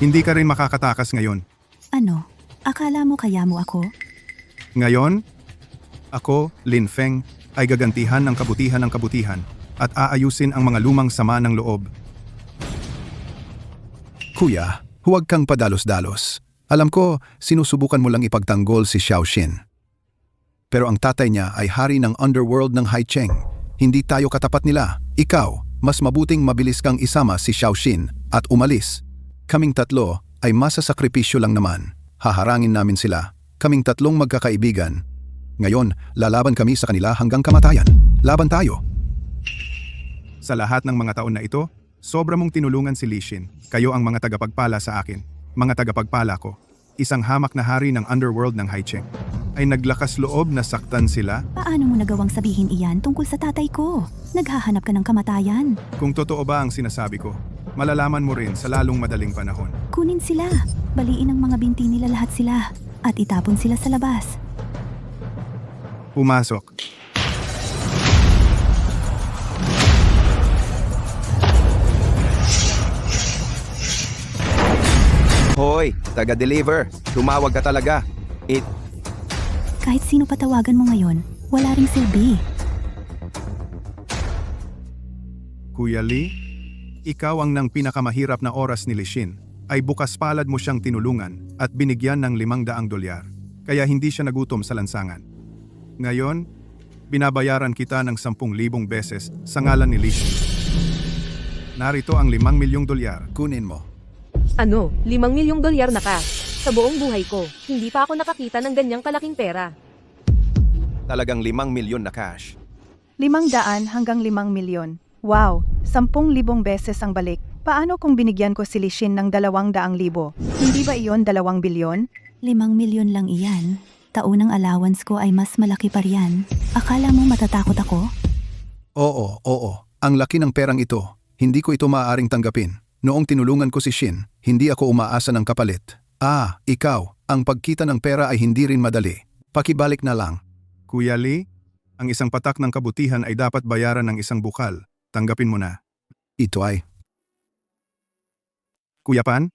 Hindi ka rin makakatakas ngayon.
Ano? Akala mo kaya mo ako?
Ngayon, ako, Lin Feng, ay gagantihan ng kabutihan at aayusin ang mga lumang sama ng loob.
Kuya, huwag kang padalos-dalos. Alam ko, sinusubukan mo lang ipagtanggol si Xiao Xin. Pero ang tatay niya ay hari ng underworld ng Haicheng. Hindi tayo katapat nila. Ikaw, mas mabuting mabilis kang isama si Xiao Xin at umalis. Kaming tatlo ay masasakripisyo lang naman. Haharangin namin sila. Kaming tatlong magkakaibigan. Ngayon, lalaban kami sa kanila hanggang kamatayan. Laban tayo.
Sa lahat ng mga taon na ito, sobra mong tinulungan si Li Xin. Kayo ang mga tagapagpala sa akin. Mga tagapagpala ko. Isang hamak na hari ng underworld ng Haicheng. Ay naglakas loob na saktan sila?
Paano mo nagawang sabihin iyan tungkol sa tatay ko? Naghahanap ka ng kamatayan.
Kung totoo ba ang sinasabi ko, malalaman mo rin sa lalong madaling panahon.
Kunin sila. Baliin ang mga binti nila lahat sila. At itapon sila sa labas.
Pumasok.
Hoy, taga-deliver. Tumawag ka talaga.
Kahit sino patawagan mo ngayon, wala ring silbi.
Kuya Li, ikaw ang nang pinakamahirap na oras ni Li Xin. Ay bukas palad mo siyang tinulungan at binigyan ng $500. Kaya hindi siya nagutom sa lansangan. Ngayon, binabayaran kita ng 10,000 beses sa ngalan ni Li Xin. Narito ang $5 milyong.
Kunin mo.
Ano, $5 milyong na cash. Sa buong buhay ko, hindi pa ako nakakita ng ganyang kalaking pera.
Talagang 5 milyon na cash.
500 hanggang 5 milyon. Wow, 10,000 beses ang balik. Paano kung binigyan ko si Li Xin ng 200,000? Hindi ba iyon 2 bilyon?
5 milyon lang iyan. Taunang allowance ko ay mas malaki pa riyan. Akala mo matatakot ako?
Oo. Ang laki ng perang ito. Hindi ko ito maaaring tanggapin. Noong tinulungan ko si Xin, hindi ako umaasa ng kapalit. Ikaw, ang pagkita ng pera ay hindi rin madali. Pakibalik na lang.
Kuya Li, ang isang patak ng kabutihan ay dapat bayaran ng isang bukal. Tanggapin mo na.
Ito ay.
Kuya Pan,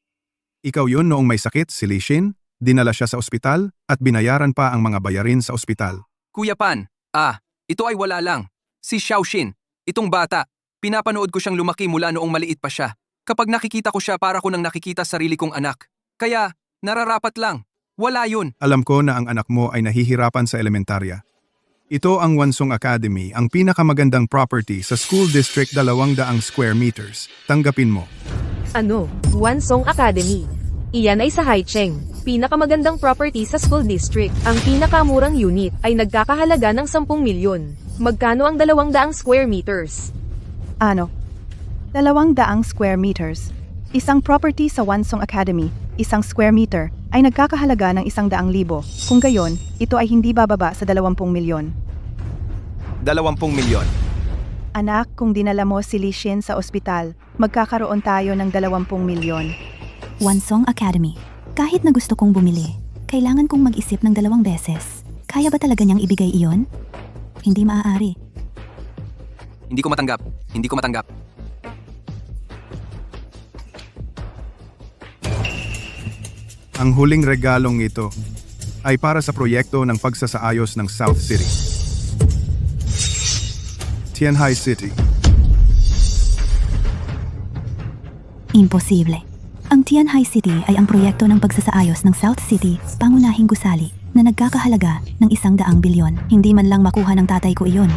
ikaw yun noong may sakit si Li Xin, dinala siya sa ospital at binayaran pa ang mga bayarin sa ospital.
Kuya Pan, ito ay wala lang. Si Xiao Xin, itong bata, pinapanood ko siyang lumaki mula noong maliit pa siya. Kapag nakikita ko siya para ko nang nakikita sarili kong anak. Kaya, nararapat lang. Wala yun.
Alam ko na ang anak mo ay nahihirapan sa elementarya. Ito ang Wansong Academy, ang pinakamagandang property sa school district 200 square meters. Tanggapin mo.
Ano? Wansong Academy. Iyan ay sa Haicheng. Pinakamagandang property sa school district. Ang pinakamurang unit ay nagkakahalaga ng 10 milyon. Magkano ang 200 square meters?
Ano? 200 square meters. Isang property sa Wansong Academy, isang square meter, ay nagkakahalaga ng 100,000. Kung gayon, ito ay hindi bababa sa 20 milyon.
20 milyon.
Anak, kung dinala mo si Li Xin sa ospital, magkakaroon tayo ng 20 milyon.
Wansong Academy. Kahit na gusto kong bumili, kailangan kong mag-isip ng 2 beses. Kaya ba talaga niyang ibigay iyon? Hindi maaari.
Hindi ko matanggap. Hindi ko matanggap.
Ang huling regalong ito ay para sa proyekto ng pagsasaayos ng South City. Tianhai City.
Imposible. Ang Tianhai City ay ang proyekto ng pagsasaayos ng South City, pangunahing gusali, na nagkakahalaga ng 100 bilyon. Hindi man lang makuha ng tatay ko iyon.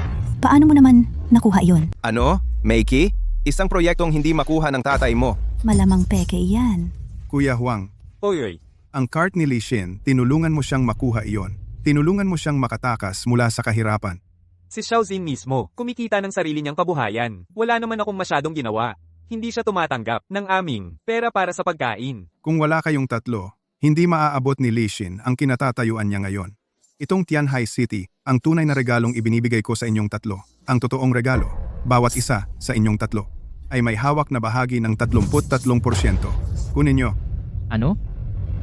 Paano mo naman nakuha iyon?
Ano? Meiki? Isang proyektong hindi makuha ng tatay mo.
Malamang peke iyan.
Kuya Huang,
Oy,
ang cart ni Li Xin, tinulungan mo siyang makuha iyon. Tinulungan mo siyang makatakas mula sa kahirapan.
si Xiao Xin mismo, kumikita ng sarili niyang kabuhayan. Wala naman akong masyadong ginawa. Hindi siya tumatanggap ng aming pera para sa pagkain.
Kung wala kayong tatlo, hindi maaabot ni Li Xin ang kinatatayuan niya ngayon. Itong Tianhai City, ang tunay na regalong ibinibigay ko sa inyong tatlo. Ang totoong regalo, bawat isa sa inyong tatlo, ay may hawak na bahagi ng 33%. Kunin nyo.
Ano?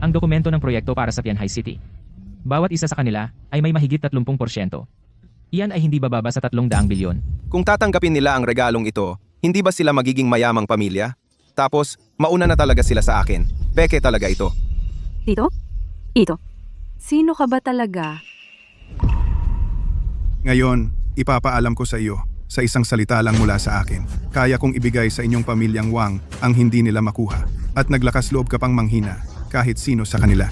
Ang dokumento ng proyekto para sa Tianhai City. Bawat isa sa kanila ay may mahigit 30%. Iyan ay hindi bababa sa 300 bilyon.
Kung tatanggapin nila ang regalong ito, hindi ba sila magiging mayamang pamilya? Tapos, mauna na talaga sila sa akin. Peke talaga ito.
Ito? Ito. Sino ka ba talaga?
Ngayon, ipapaalam ko sa iyo, sa isang salita lang mula sa akin. Kaya kong ibigay sa inyong pamilyang Wang ang hindi nila makuha. At naglakas loob ka pang manghina, kahit sino sa kanila.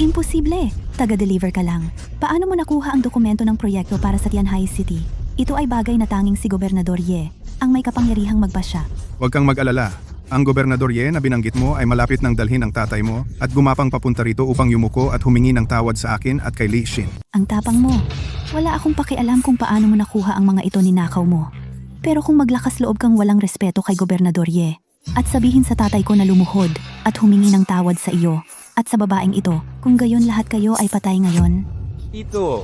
Imposible. Taga-deliver ka lang. Paano mo nakuha ang dokumento ng proyekto para sa Tianhai City? Ito ay bagay na tanging si Gobernador Ye, ang may kapangyarihang magpasya.
Huwag kang mag-alala. Ang Gobernador Ye na binanggit mo ay malapit ng dalhin ang tatay mo at gumapang papunta rito upang yumuko at humingi ng tawad sa akin at kay Li Xin.
Ang tapang mo. Wala akong pakialam kung paano mo nakuha ang mga ito ninakaw mo. Pero kung maglakas loob kang walang respeto kay Gobernador Ye, at sabihin sa tatay ko na lumuhod at humingi ng tawad sa iyo at sa babaeng ito, kung gayon lahat kayo ay patay ngayon.
Ito.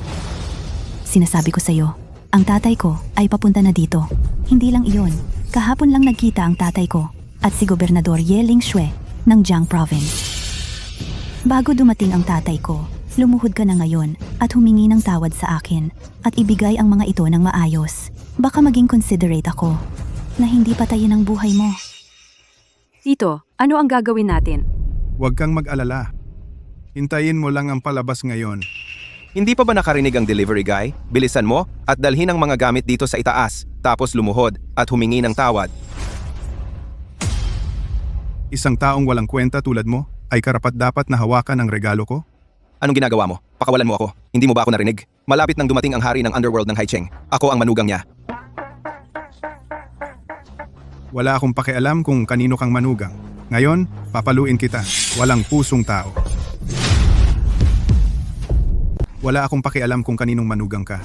Sinasabi ko sa iyo, ang tatay ko ay papunta na dito. Hindi lang iyon, kahapon lang nagkita ang tatay ko at si Gobernador Ye Lingshui ng Jiang Province. Bago dumating ang tatay ko, lumuhod ka na ngayon at humingi ng tawad sa akin at ibigay ang mga ito ng maayos. Baka maging considerate ako na hindi patayin ang buhay mo.
Tito, ano ang gagawin natin?
Huwag kang mag-alala. Hintayin mo lang ang palabas ngayon.
Hindi pa ba nakarinig ang delivery guy? Bilisan mo at dalhin ang mga gamit dito sa itaas, tapos lumuhod at humingi ng tawad.
Isang taong walang kwenta tulad mo ay karapat-dapat na hawakan ang regalo ko?
Anong ginagawa mo? Pakawalan mo ako. Hindi mo ba ako narinig? Malapit nang dumating ang hari ng underworld ng Haicheng. Ako ang manugang niya.
Wala akong pakialam kung kanino kang manugang. Ngayon, papaluin kita. Walang pusong tao. Wala akong pakialam kung kaninong manugang ka.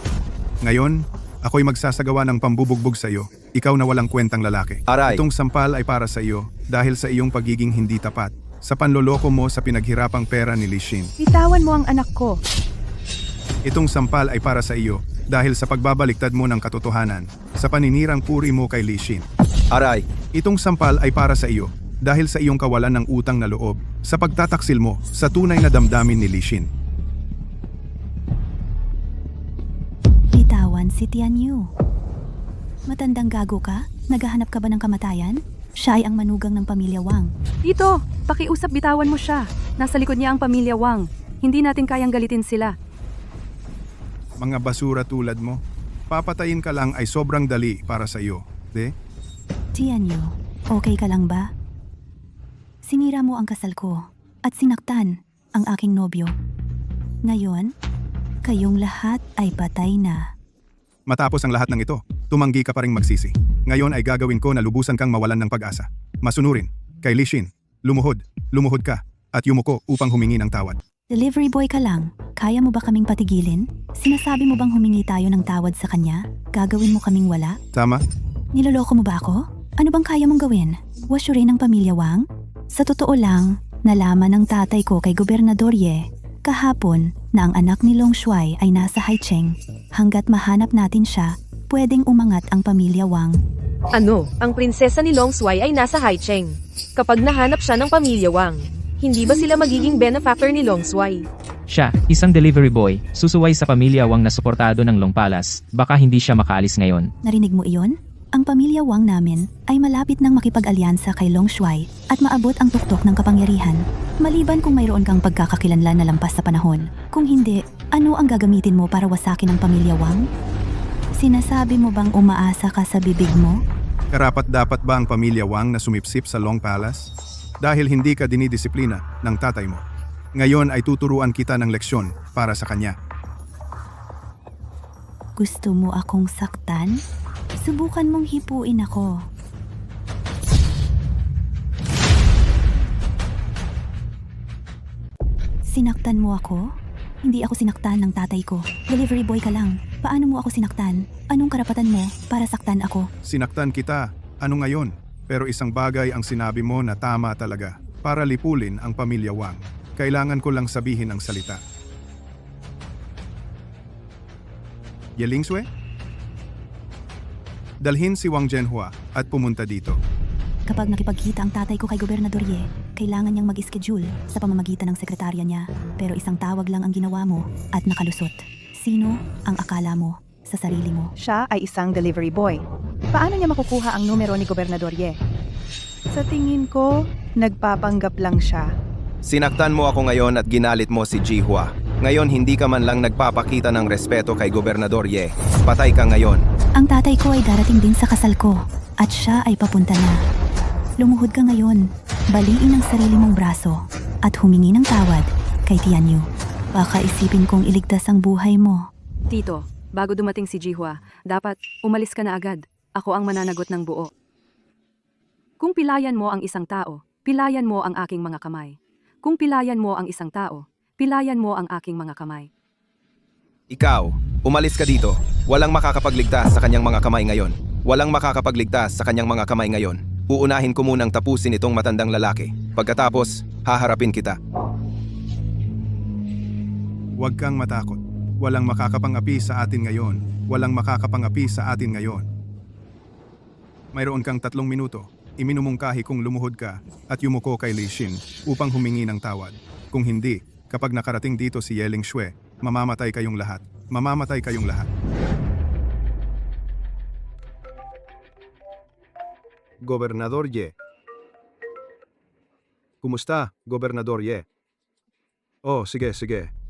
Ngayon, ako'y magsasagawa ng pambubugbog sa iyo. Ikaw na walang kwentang lalaki.
Aray!
Itong sampal ay para sa iyo dahil sa iyong pagiging hindi tapat. Sa panloloko mo sa pinaghirapang pera ni Li Xin.
Bitawan mo ang anak ko.
Itong sampal ay para sa iyo dahil sa pagbabaliktad mo ng katotohanan sa paninirang puri mo kay Li Xin.
Aray!
Itong sampal ay para sa iyo dahil sa iyong kawalan ng utang na loob sa pagtataksil mo sa tunay na damdamin ni Li Xin.
Bitawan si Tian Yu. Matandang gago ka? Naghahanap ka ba ng kamatayan? Siya ay ang manugang ng pamilya Wang.
Tito, pakiusap bitawan mo siya. Nasa likod niya ang pamilya Wang. Hindi natin kayang galitin sila.
Mga basura tulad mo, papatayin ka lang ay sobrang dali para sa iyo.
Tian Yu, okay ka lang ba? Sinira mo ang kasal ko at sinaktan ang aking nobyo. Ngayon, kayong lahat ay patay na.
Matapos ang lahat ng ito, tumanggi ka pa ring magsisi. Ngayon ay gagawin ko na lubusan kang mawalan ng pag-asa. Masunurin, kay Li Shin, lumuhod ka, at yumuko upang humingi ng tawad.
Delivery boy ka lang. Kaya mo ba kaming patigilin? Sinasabi mo bang humingi tayo ng tawad sa kanya? Gagawin mo kaming wala?
Tama?
Niloloko mo ba ako? Ano bang kaya mong gawin? Wasyo rin ng pamilya Wang? Sa totoo lang, nalaman ng tatay ko kay Gobernador Ye kahapon na ang anak ni Long Shuai ay nasa Haicheng. Hanggat mahanap natin siya, pwedeng umangat ang pamilya Wang.
Ano, ang prinsesa ni Long Shuai ay nasa Haicheng. Kapag nahanap siya ng pamilya Wang, hindi ba sila magiging benefactor ni Long Shuai?
Siya, isang delivery boy, susuway sa pamilya Wang na suportado ng Long Palace. Baka hindi siya makaalis ngayon.
Narinig mo iyon? Ang pamilya Wang namin ay malapit nang makipag-alyansa kay Long Shuai at maabot ang tuktok ng kapangyarihan. Maliban kung mayroon kang pagkakakilanlan na lampas sa panahon. Kung hindi, ano ang gagamitin mo para wasakin ang pamilya Wang? Sinasabi mo bang umaasa ka sa bibig mo?
Karapat-dapat ba ang pamilya Wang na sumipsip sa Long Palace? Dahil hindi ka dinidisiplina ng tatay mo. Ngayon ay tuturuan kita ng leksyon para sa kanya.
Gusto mo akong saktan? Subukan mong hipuin ako. Sinaktan mo ako? Hindi ako sinaktan ng tatay ko. Delivery boy ka lang. Paano mo ako sinaktan? Anong karapatan mo para saktan ako?
Sinaktan kita. Ano ngayon? Pero isang bagay ang sinabi mo na tama talaga. Para lipulin ang pamilya Wang, kailangan ko lang sabihin ang salita. Yelingsue? Dalhin si Wang Zhenhua at pumunta dito.
Kapag nakipagkita ang tatay ko kay Gobernador Ye, kailangan niyang mag-schedule sa pamamagitan ng sekretarya niya. Pero isang tawag lang ang ginawa mo at nakalusot. Sino ang akala mo sa sarili mo?
Siya ay isang delivery boy. Paano niya makukuha ang numero ni Gobernador Ye? Sa tingin ko, nagpapanggap lang siya.
Sinaktan mo ako ngayon at ginalit mo si Jihua. Ngayon hindi ka man lang nagpapakita ng respeto kay Gobernador Ye. Patay ka ngayon.
Ang tatay ko ay darating din sa kasal ko at siya ay papunta na. Lumuhod ka ngayon, baliin ang sarili mong braso at humingi ng tawad kay Tianyu. Baka isipin kong iligtas ang buhay mo.
Tito, bago dumating si Jihua, dapat umalis ka na agad. Ako ang mananagot ng buo. Kung pilayan mo ang isang tao, pilayan mo ang aking mga kamay. Kung pilayan mo ang isang tao, pilayan mo ang aking mga kamay.
Ikaw, umalis ka dito. Walang makakapagligtas sa kanyang mga kamay ngayon. Walang makakapagligtas sa kanyang mga kamay ngayon. Uunahin ko munang tapusin itong matandang lalaki. Pagkatapos, haharapin kita.
Huwag kang matakot. Walang makakapangapi sa atin ngayon. Walang makakapangapi sa atin ngayon. Mayroon kang 3 minuto. Iminumungkahi kung lumuhod ka at yumuko kay Li Shin upang humingi ng tawad. Kung hindi, kapag nakarating dito si Yeling Shue, mamamatay kayong lahat. Mamamatay kayong lahat. Gobernador Ye. Kumusta, Gobernador Ye? Oh, sige.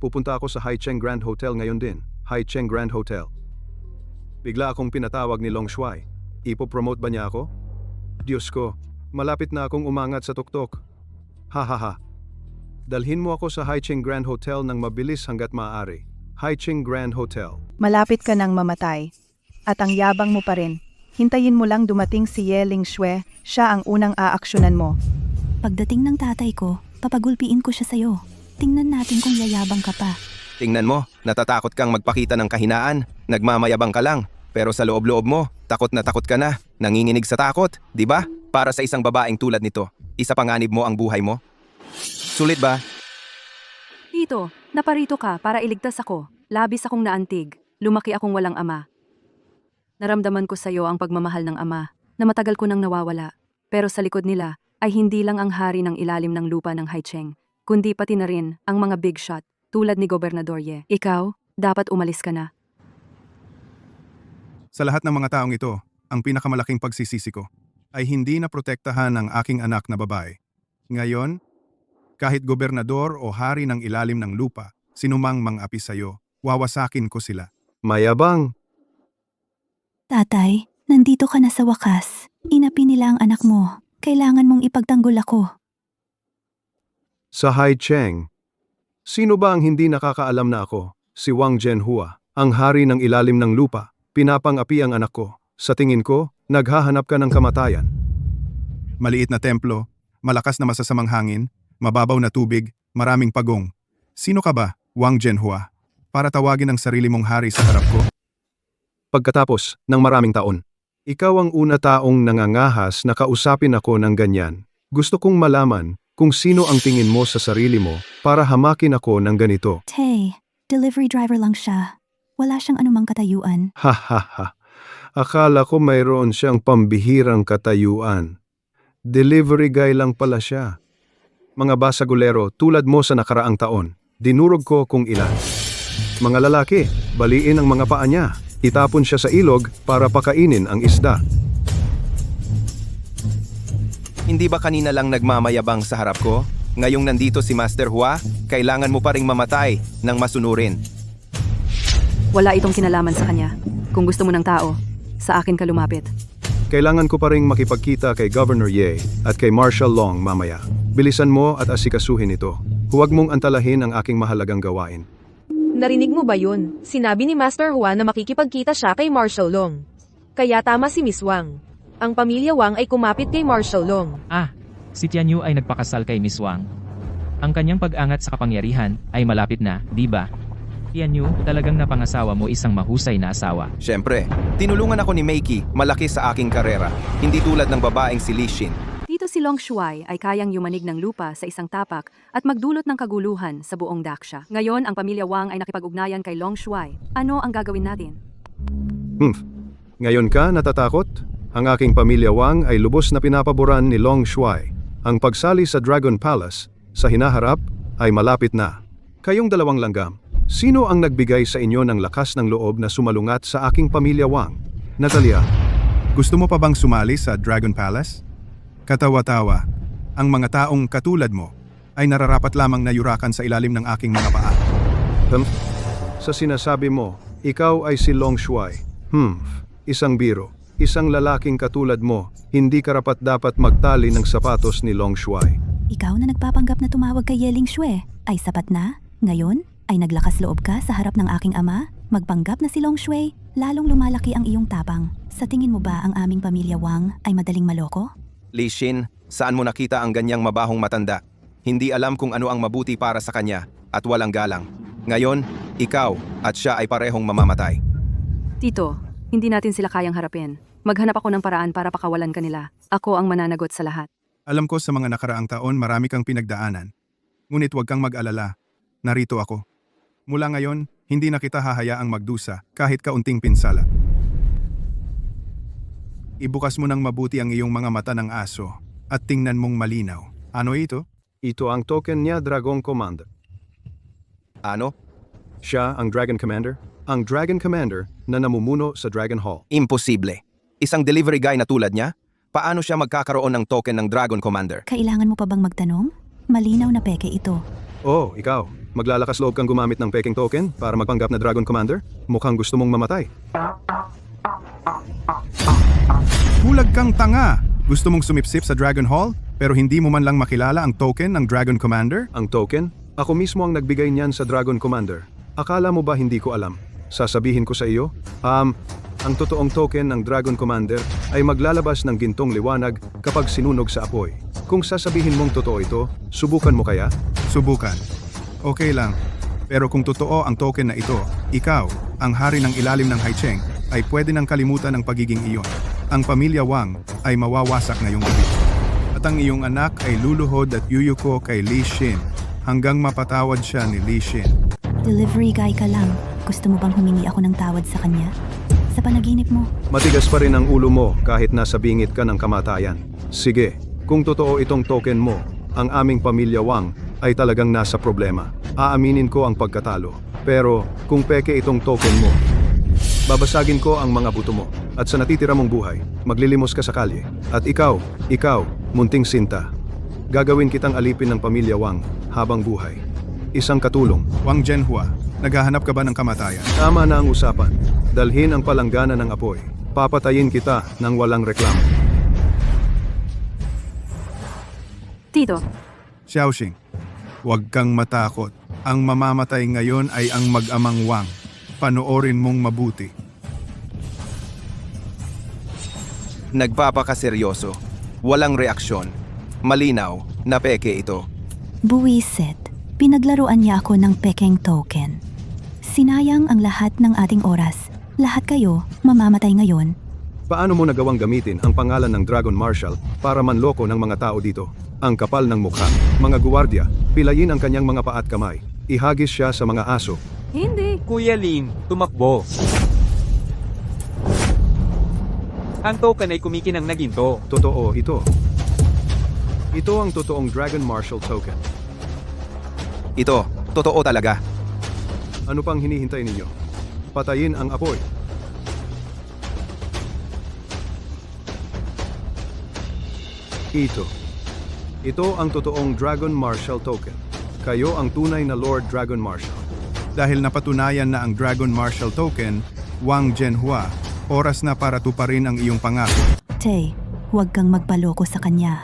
Pupunta ako sa Haicheng Grand Hotel ngayon din. Haicheng Grand Hotel. Bigla akong pinatawag ni Long Shuai. Ipo-promote ba niya ako? Diyos ko, malapit na akong umangat sa tuktok. Ha. Dalhin mo ako sa Haicheng Grand Hotel ng mabilis hanggat maaari. Haicheng Grand Hotel.
Malapit ka nang mamatay. At ang yabang mo pa rin. Hintayin mo lang dumating si Yeling Shue, siya ang unang aaksyonan mo.
Pagdating ng tatay ko, papagulpiin ko siya sa'yo. Tingnan natin kung yayabang ka pa.
Tingnan mo, natatakot kang magpakita ng kahinaan. Nagmamayabang ka lang. Pero sa loob-loob mo, takot na takot ka na. Nanginginig sa takot, di ba? Para sa isang babaeng tulad nito, isa panganib mo ang buhay mo. Sulit ba?
Tito, naparito ka para iligtas ako. Labis akong naantig. Lumaki akong walang ama. Naramdaman ko sa iyo ang pagmamahal ng ama na matagal ko nang nawawala. Pero sa likod nila ay hindi lang ang hari ng ilalim ng lupa ng Haicheng, kundi pati na rin ang mga big shot tulad ni Gobernador Ye. Ikaw, dapat umalis ka na.
Sa lahat ng mga taong ito, ang pinakamalaking pagsisisi ko ay hindi na protektahan ang aking anak na babae. Ngayon, kahit gobernador o hari ng ilalim ng lupa, sinumang mang-api sa'yo, wawasakin ko sila. Mayabang!
Tatay, nandito ka na sa wakas. Inapi nila ang anak mo. Kailangan mong ipagtanggol ako.
Sa Haicheng, sino ba ang hindi nakakaalam na ako? Si Wang Zhenhua, ang hari ng ilalim ng lupa.
pinapang-api ang anak ko. Sa tingin ko, naghahanap ka ng kamatayan.
Maliit na templo, malakas na masasamang hangin, mababaw na tubig, maraming pagong. Sino ka ba, Wang Zhenhua, para tawagin ang sarili mong hari sa harap ko?
Pagkatapos ng maraming taon, ikaw ang una taong nangangahas na kausapin ako ng ganyan. Gusto kong malaman kung sino ang tingin mo sa sarili mo para hamakin ako ng ganito.
Tay, delivery driver lang siya. Wala siyang anumang katayuan.
Ha ha ha. Akala ko mayroon siyang pambihirang katayuan. Delivery guy lang pala siya. Mga basagulero tulad mo sa nakaraang taon, dinurog ko kung ilan. Mga lalaki, baliin ang mga paa niya. Itapon siya sa ilog para pakainin ang isda.
Hindi ba kanina lang nagmamayabang sa harap ko? Ngayong nandito si Master Hua, kailangan mo pa ring mamatay ng masunurin.
Wala itong kinalaman sa kanya. Kung gusto mo ng tao, sa akin ka lumapit.
Kailangan ko pa ring makipagkita kay Governor Ye at kay Marshal Long mamaya. Bilisan mo at asikasuhin ito. Huwag mong antalahin ang aking mahalagang gawain.
Narinig mo ba yun? Sinabi ni Master Hua na makikipagkita siya kay Marshal Long. Kaya tama si Miss Wang. Ang pamilya Wang ay kumapit kay Marshal Long.
Si Tianyu ay nagpakasal kay Miss Wang. Ang kanyang pag-angat sa kapangyarihan ay malapit na, di ba? Tianyu, talagang napangasawa mo isang mahusay na asawa.
Siyempre, tinulungan ako ni Meiki malaki sa aking karera, hindi tulad ng babaeng si Li Xin.
Dito si Long Shuai ay kayang yumanig ng lupa sa isang tapak at magdulot ng kaguluhan sa buong daksya. Ngayon, ang pamilya Wang ay nakipag-ugnayan kay Long Shuai. Ano ang gagawin natin?
Ngayon ka natatakot? Ang aking pamilya Wang ay lubos na pinapaboran ni Long Shuai. Ang pagsali sa Dragon Palace sa hinaharap ay malapit na. Kayong dalawang langgam, sino ang nagbigay sa inyo ng lakas ng loob na sumalungat sa aking pamilya Wang? Natalia,
Gusto mo pa bang sumali sa Dragon Palace? Katawa-tawa, ang mga taong katulad mo ay nararapat lamang na yurakan sa ilalim ng aking mga paa.
sa sinasabi mo, ikaw ay si Long Shuai. Isang biro. Isang lalaking katulad mo, hindi karapat-dapat magtali ng sapatos ni Long Shuai.
Ikaw na nagpapanggap na tumawag kay Yeling Xue, ay sapat na? Ngayon, ay naglakas loob ka sa harap ng aking ama? Magpanggap na si Long Shui, lalong lumalaki ang iyong tapang. Sa tingin mo ba ang aming pamilya Wang ay madaling maloko?
Li Xin, saan mo nakita ang ganyang mabahong matanda? Hindi alam kung ano ang mabuti para sa kanya at walang galang. Ngayon, ikaw at siya ay parehong mamamatay.
Tito, hindi natin sila kayang harapin. Maghanap ako ng paraan para pakawalan kanila. Ako ang mananagot sa lahat.
Alam ko sa mga nakaraang taon marami kang pinagdaanan. Ngunit huwag kang mag-alala. Narito ako. Mula ngayon, hindi na kita hahayaang magdusa kahit kaunting pinsala. Ibukas mo ng mabuti ang iyong mga mata ng aso at tingnan mong malinaw. Ano ito?
Ito ang token niya, Dragon Commander.
Ano?
Siya ang Dragon Commander? Ang Dragon Commander na namumuno sa Dragon Hall.
Imposible. Isang delivery guy na tulad niya? Paano siya magkakaroon ng token ng Dragon Commander?
Kailangan mo pa bang magtanong? Malinaw na peke ito.
Oh, ikaw. Maglalakas loob kang gumamit ng peking token para magpanggap na Dragon Commander? Mukhang gusto mong mamatay.
Hulag kang tanga! Gusto mong sumipsip sa Dragon Hall pero hindi mo man lang makilala ang token ng Dragon Commander?
Ang token? Ako mismo ang nagbigay niyan sa Dragon Commander. Akala mo ba hindi ko alam? Sasabihin ko sa iyo? Ang totoong token ng Dragon Commander ay maglalabas ng gintong liwanag kapag sinunog sa apoy. Kung sasabihin mong totoo ito, subukan mo kaya?
Subukan. Okay lang. Pero kung totoo ang token na ito, ikaw, ang hari ng ilalim ng Haicheng, ay pwede nang kalimutan ang pagiging iyon. Ang pamilya Wang ay mawawasak ngayong gabi. At ang iyong anak ay luluhod at yuyuko kay Li Xin hanggang mapatawad siya ni Li Xin.
Delivery guy ka lang. Gusto mo bang humingi ako ng tawad sa kanya? Sa panaginip mo?
Matigas pa rin ang ulo mo kahit nasa bingit ka ng kamatayan. Sige, kung totoo itong token mo, ang aming pamilya Wang ay talagang nasa problema. Aaminin ko ang pagkatalo. Pero kung peke itong token mo, babasagin ko ang mga buto mo. At sa natitira mong buhay, maglilimos ka sa kalye. At ikaw, munting sinta. Gagawin kitang alipin ng pamilya Wang habang buhay. Isang katulong.
Wang Zhenhua, naghahanap ka ba ng kamatayan?
Tama na ang usapan. Dalhin ang palanggana ng apoy. Papatayin kita ng walang reklamo.
Tito,
Xiaoxing, huwag kang matakot. Ang mamamatay ngayon ay ang mag-amang Wang. Panoorin mong mabuti.
Nagpapakaseryoso. Walang reaksyon. Malinaw na peke ito.
Buwisit, pinaglaruan niya ako ng pekeng token. Sinayang ang lahat ng ating oras. Lahat kayo mamamatay ngayon.
Paano mo nagawang gamitin ang pangalan ng Dragon Marshal para manloko ng mga tao dito? Ang kapal ng mukha. Mga guwardiya, pilayin ang kanyang mga paa at kamay. Ihagis siya sa mga aso.
Hindi.
Kuya Ling, tumakbo. Ang token ay kumikinang na ginto.
Totoo ito. Ito ang totoong Dragon Marshal token.
Ito, totoo talaga.
Ano pang hinihintay ninyo? Patayin ang apoy. Ito ang totoong Dragon Marshal token. Kayo ang tunay na Lord Dragon Marshal. Dahil napatunayan na ang Dragon Marshal token, Wang Zhenhua, oras na para tuparin ang iyong pangako.
Tay, huwag kang magpaloko sa kanya.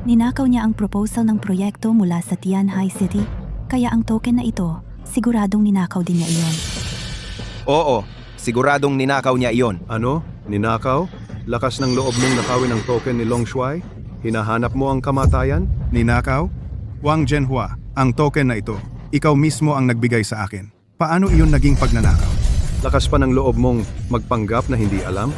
Ninakaw niya ang proposal ng proyekto mula sa Tianhai City, kaya ang token na ito, siguradong ninakaw din niya iyon.
Oo, siguradong ninakaw niya iyon.
Ano? Ninakaw? Lakas ng loob mong nakawin ang token ni Long Shuai? Hinahanap mo ang kamatayan? Ninakaw? Wang Zhenhua, ang token na ito, ikaw mismo ang nagbigay sa akin. Paano iyon naging pagnanakaw? Lakas pa ng loob mong magpanggap na hindi alam?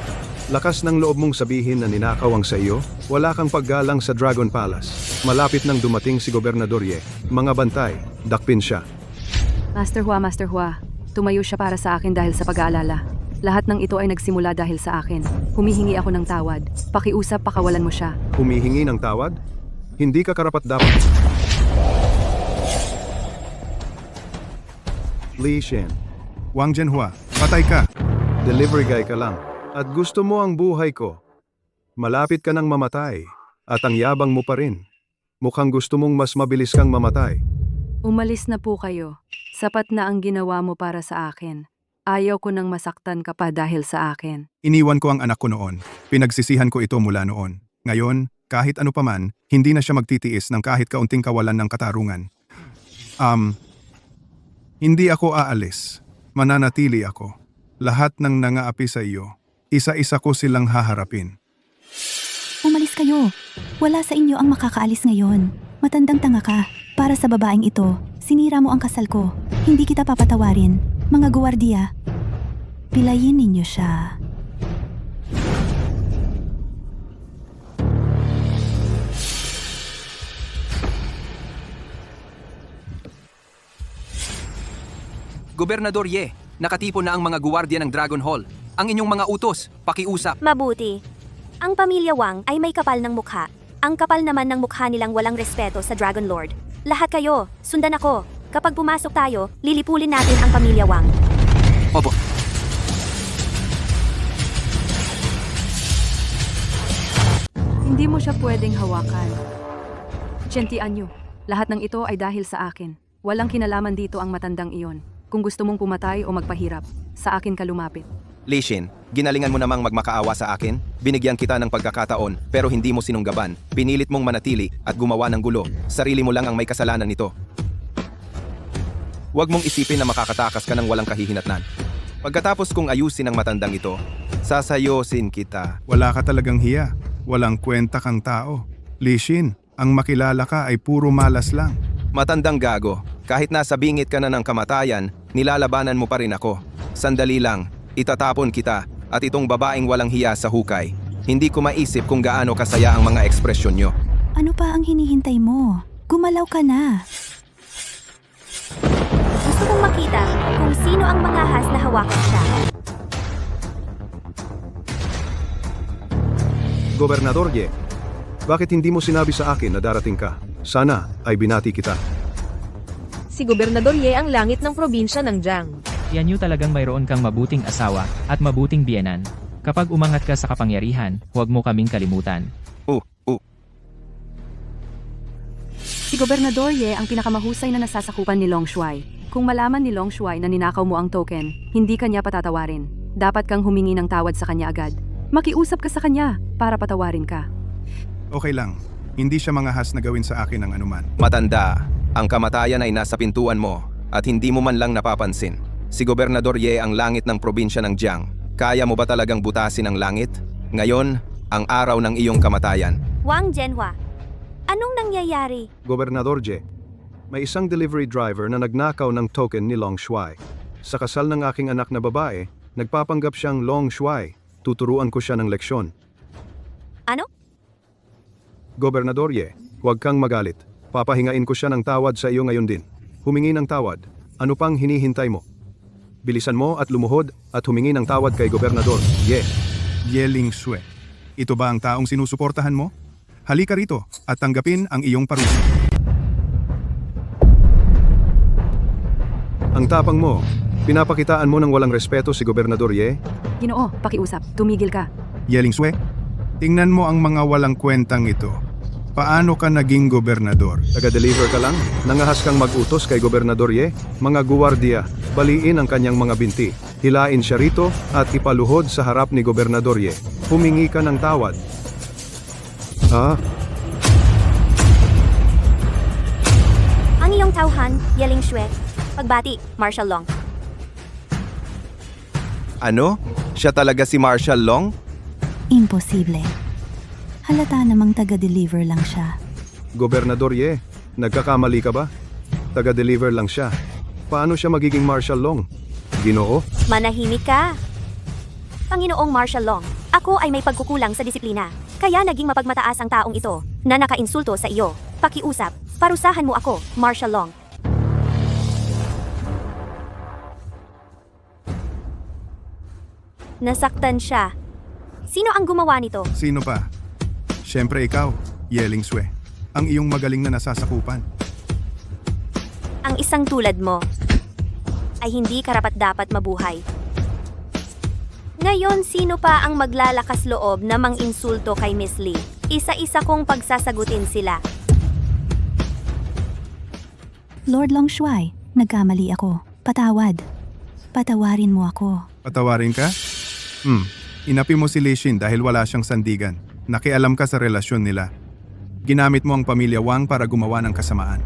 Lakas ng loob mong sabihin na ninakaw ang sa iyo? Wala kang paggalang sa Dragon Palace. Malapit nang dumating si Gobernador Ye. Mga bantay, dakpin siya.
Master Hua, tumayo siya para sa akin dahil sa pag-aalala. Lahat ng ito ay nagsimula dahil sa akin. Humihingi ako ng tawad. Pakiusap, pakawalan mo siya.
Humihingi ng tawad? Hindi ka karapat-dapat. Li Shen. Wang Zhenhua, patay ka. Delivery guy ka lang. At gusto mo ang buhay ko. Malapit ka nang mamatay. At ang yabang mo pa rin. Mukhang gusto mong mas mabilis kang mamatay.
Umalis na po kayo. Sapat na ang ginawa mo para sa akin. Ayaw ko nang masaktan ka pa dahil sa akin.
Iniwan ko ang anak ko noon. Pinagsisihan ko ito mula noon. Ngayon, kahit ano paman, hindi na siya magtitiis ng kahit kaunting kawalan ng katarungan. Hindi ako aalis. Mananatili ako. Lahat ng nangaapi sa iyo, isa-isa ko silang haharapin.
Umalis kayo. Wala sa inyo ang makakaalis ngayon. Matandang tanga ka. Para sa babaeng ito, sinira mo ang kasal ko. Hindi kita papatawarin. Mga guwardiya, pilayin ninyo siya.
Gobernador Ye, nakatipon na ang mga guwardiya ng Dragon Hall. Ang inyong mga utos, pakiusap.
Mabuti. Ang pamilya Wang ay may kapal ng mukha. Ang kapal naman ng mukha nilang walang respeto sa Dragon Lord. Lahat kayo, sundan ako. Kapag pumasok tayo, lilipulin natin ang pamilya Wang.
Opo.
Hindi mo siya pwedeng hawakan. Tiyentian niyo, lahat ng ito ay dahil sa akin. Walang kinalaman dito ang matandang iyon. Kung gusto mong pumatay o magpahirap, sa akin ka lumapit.
Li Shin, ginalingan mo namang magmakaawa sa akin? Binigyan kita ng pagkakataon pero hindi mo sinunggaban. Pinilit mong manatili at gumawa ng gulo. Sarili mo lang ang may kasalanan nito. Huwag mong isipin na makakatakas ka ng walang kahihinatnan. Pagkatapos kong ayusin ang matandang ito, sasayosin kita.
Wala ka talagang hiya. Walang kwenta kang tao. Li Shin, ang makilala ka ay puro malas lang.
Matandang gago, kahit nasa bingit ka na ng kamatayan, nilalabanan mo pa rin ako. Sandali lang, itatapon kita at itong babaeng walang hiya sa hukay. Hindi ko maisip kung gaano kasaya ang mga ekspresyon nyo.
Ano pa ang hinihintay mo? Gumalaw ka na. Gusto kong makita kung sino ang mangahas na hawakan siya.
Gobernador Ye, bakit hindi mo sinabi sa akin na darating ka? Sana ay binati kita.
Si Gobernador Ye ang langit ng probinsya ng Jiang.
Yan yu talagang mayroon kang mabuting asawa at mabuting biyenan. Kapag umangat ka sa kapangyarihan, huwag mo kaming kalimutan.
Si Gobernador Ye ang pinakamahusay na nasasakupan ni Long Shuai. Kung malaman ni Long Shuai na ninakaw mo ang token, hindi kanya patatawarin. Dapat kang humingi ng tawad sa kanya agad. Makiusap ka sa kanya para patawarin ka.
Okay lang. Hindi siya mangahas na gawin sa akin ng anuman.
Matanda, ang kamatayan ay nasa pintuan mo at hindi mo man lang napapansin. Si Gobernador Ye ang langit ng probinsya ng Jiang. Kaya mo ba talagang butasin ang langit? Ngayon, ang araw ng iyong kamatayan.
Wang Jianhua, anong nangyayari?
Gobernador Je, may isang delivery driver na nagnakaw ng token ni Long Shuai. Sa kasal ng aking anak na babae, nagpapanggap siyang Long Shuai. Tuturuan ko siya ng leksyon.
Ano?
Gobernador Ye, huwag kang magalit. Papahingain ko siya ng tawad sa iyo ngayon din. Humingi ng tawad. Ano pang hinihintay mo? Bilisan mo at lumuhod at humingi ng tawad kay Gobernador Ye. Ye Ling Sue, ito ba ang taong sinusuportahan mo? Halika rito at tanggapin ang iyong parusa. Ang tapang mo, pinapakitaan mo ng walang respeto si Gobernador Ye.
Ginoo, pakiusap. Tumigil ka.
Ye Ling Sue, tingnan mo ang mga walang kwentang ito. Paano ka naging gobernador? Taga-deliver ka lang? Nangahas kang mag-utos kay Gobernador Ye? Mga guwardiya, baliin ang kanyang mga binti. Hilain siya rito at ipaluhod sa harap ni Gobernador Ye. Humingi ka ng tawad.
Ang iyong tauhan, Yeling Shui. Pagbati, Marshal Long.
Ano? Siya talaga si Marshal Long?
Imposible. Halata namang taga-deliver lang siya.
Gobernador Ye, nagkakamali ka ba? Taga-deliver lang siya. Paano siya magiging Marshal Long? Ginoo?
Manahimik ka. Panginoong Marshal Long, ako ay may pagkukulang sa disiplina. Kaya naging mapagmataas ang taong ito na nakainsulto sa iyo. Pakiusap, parusahan mo ako, Marshal Long. Nasaktan siya. Sino ang gumawa nito?
Sino pa? Siyempre ikaw, Ye Ling Sue. Ang iyong magaling na nasasakupan.
Ang isang tulad mo ay hindi karapat-dapat mabuhay. Ngayon, sino pa ang maglalakas loob na mang-insulto kay Miss Lee? Isa-isa kong pagsasagutin sila.
Lord Long Shuai, nagkamali ako. Patawad. Patawarin mo ako.
Patawarin ka? Inapi mo si Li Xin dahil wala siyang sandigan. Nakialam ka sa relasyon nila. Ginamit mo ang pamilya Wang para gumawa ng kasamaan.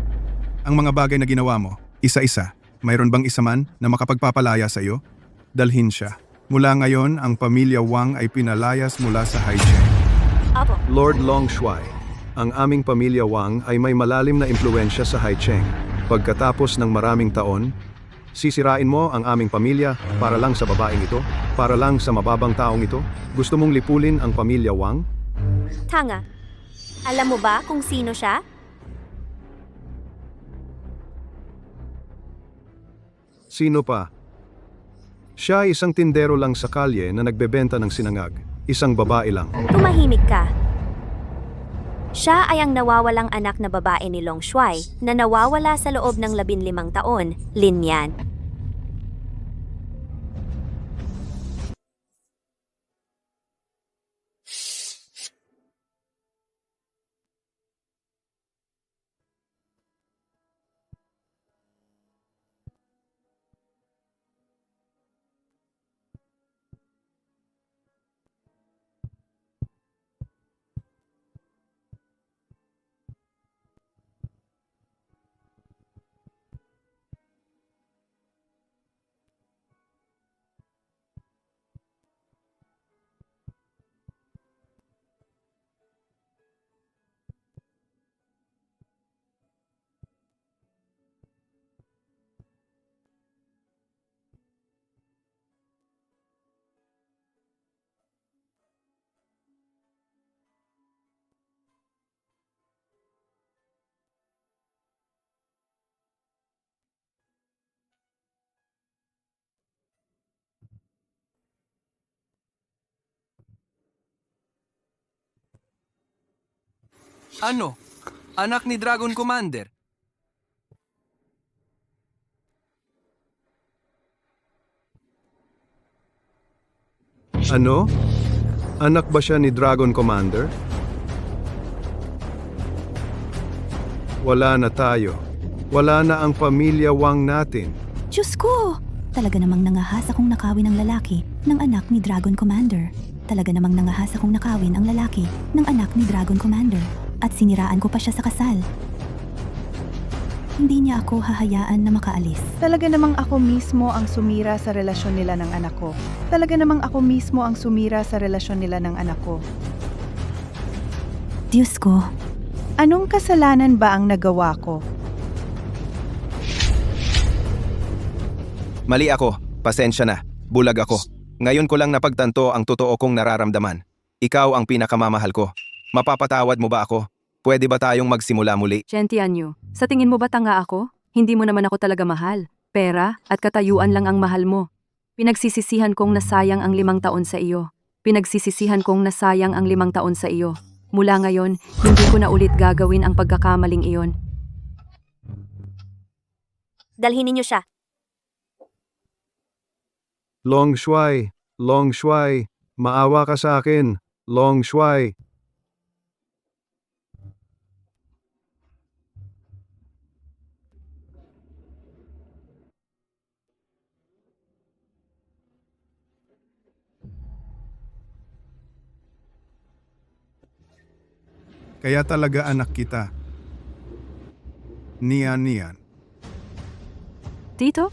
Ang mga bagay na ginawa mo, isa-isa, mayroon bang isa man na makapagpapalaya sa iyo? Dalhin siya. Mula ngayon, ang pamilya Wang ay pinalayas mula sa Haicheng.
Apo.
Lord Long Shuai, ang aming pamilya Wang ay may malalim na impluensya sa Haicheng. Pagkatapos ng maraming taon, sisirain mo ang aming pamilya para lang sa babaeng ito? Para lang sa mababang taong ito? Gusto mong lipulin ang pamilya Wang?
Tanga. Alam mo ba kung sino siya?
Sino pa? Siya ay isang tindero lang sa kalye na nagbebenta ng sinangag. Isang babae lang.
Tumahimik ka. Siya ay ang nawawalang anak na babae ni Long Shuai na nawawala sa loob ng 15 taon, Lin Yan.
Ano? Anak ni Dragon Commander?
Ano? Anak ba siya ni Dragon Commander? Wala na tayo. Wala na ang pamilya Wang natin.
Diyos ko! Talaga namang nangahas akong nakawin ang lalaki ng anak ni Dragon Commander. Talaga namang nangahas akong nakawin ang lalaki ng anak ni Dragon Commander. At siniraan ko pa siya sa kasal. Hindi niya ako hahayaan na makaalis.
Talaga namang ako mismo ang sumira sa relasyon nila ng anak ko. Talaga namang ako mismo ang sumira sa relasyon nila ng anak ko.
Diyos ko,
Anong kasalanan ba ang nagawa ko?
Mali ako. Pasensya na. Bulag ako. Ngayon ko lang napagtanto ang totoo kong nararamdaman. Ikaw ang pinakamamahal ko. Mapapatawad mo ba ako? Pwede ba tayong magsimula muli?
Tianyu, sa tingin mo ba tanga ako? Hindi mo naman ako talaga mahal. Pera at katayuan lang ang mahal mo. Pinagsisisihan kong nasayang ang 5 taon sa iyo. Pinagsisisihan kong nasayang ang 5 taon sa iyo. Mula ngayon, hindi ko na ulit gagawin ang pagkakamaling iyon.
Dalhin ninyo siya.
Long Shuai, maawa ka sa akin. Long Shuai. Kaya talaga anak kita. Nian.
Tito,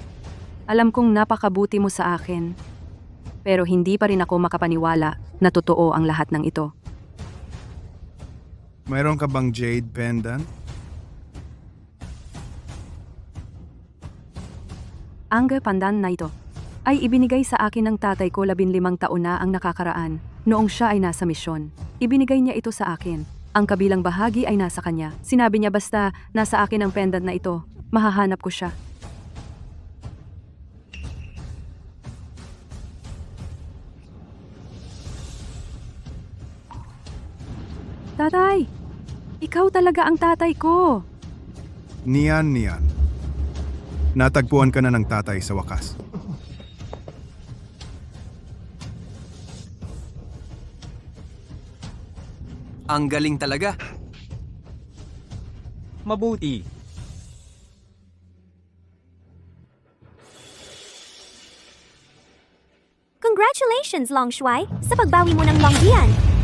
alam kong napakabuti mo sa akin. Pero hindi pa rin ako makapaniwala na totoo ang lahat ng ito.
Mayroon ka bang jade pendant?
Ang pandan na ito ay ibinigay sa akin ng tatay ko 15 taon na ang nakakaraan noong siya ay nasa misyon. Ibinigay niya ito sa akin. Ang kabilang bahagi ay nasa kanya. Sinabi niya basta nasa akin ang pendant na ito, mahahanap ko siya. Tatay! Ikaw talaga ang tatay ko!
Nian. Natagpuan ka na ng tatay sa wakas.
Ang galing talaga.
Mabuti.
Congratulations, Long Shuai, sa pagbawi mo ng Longdian.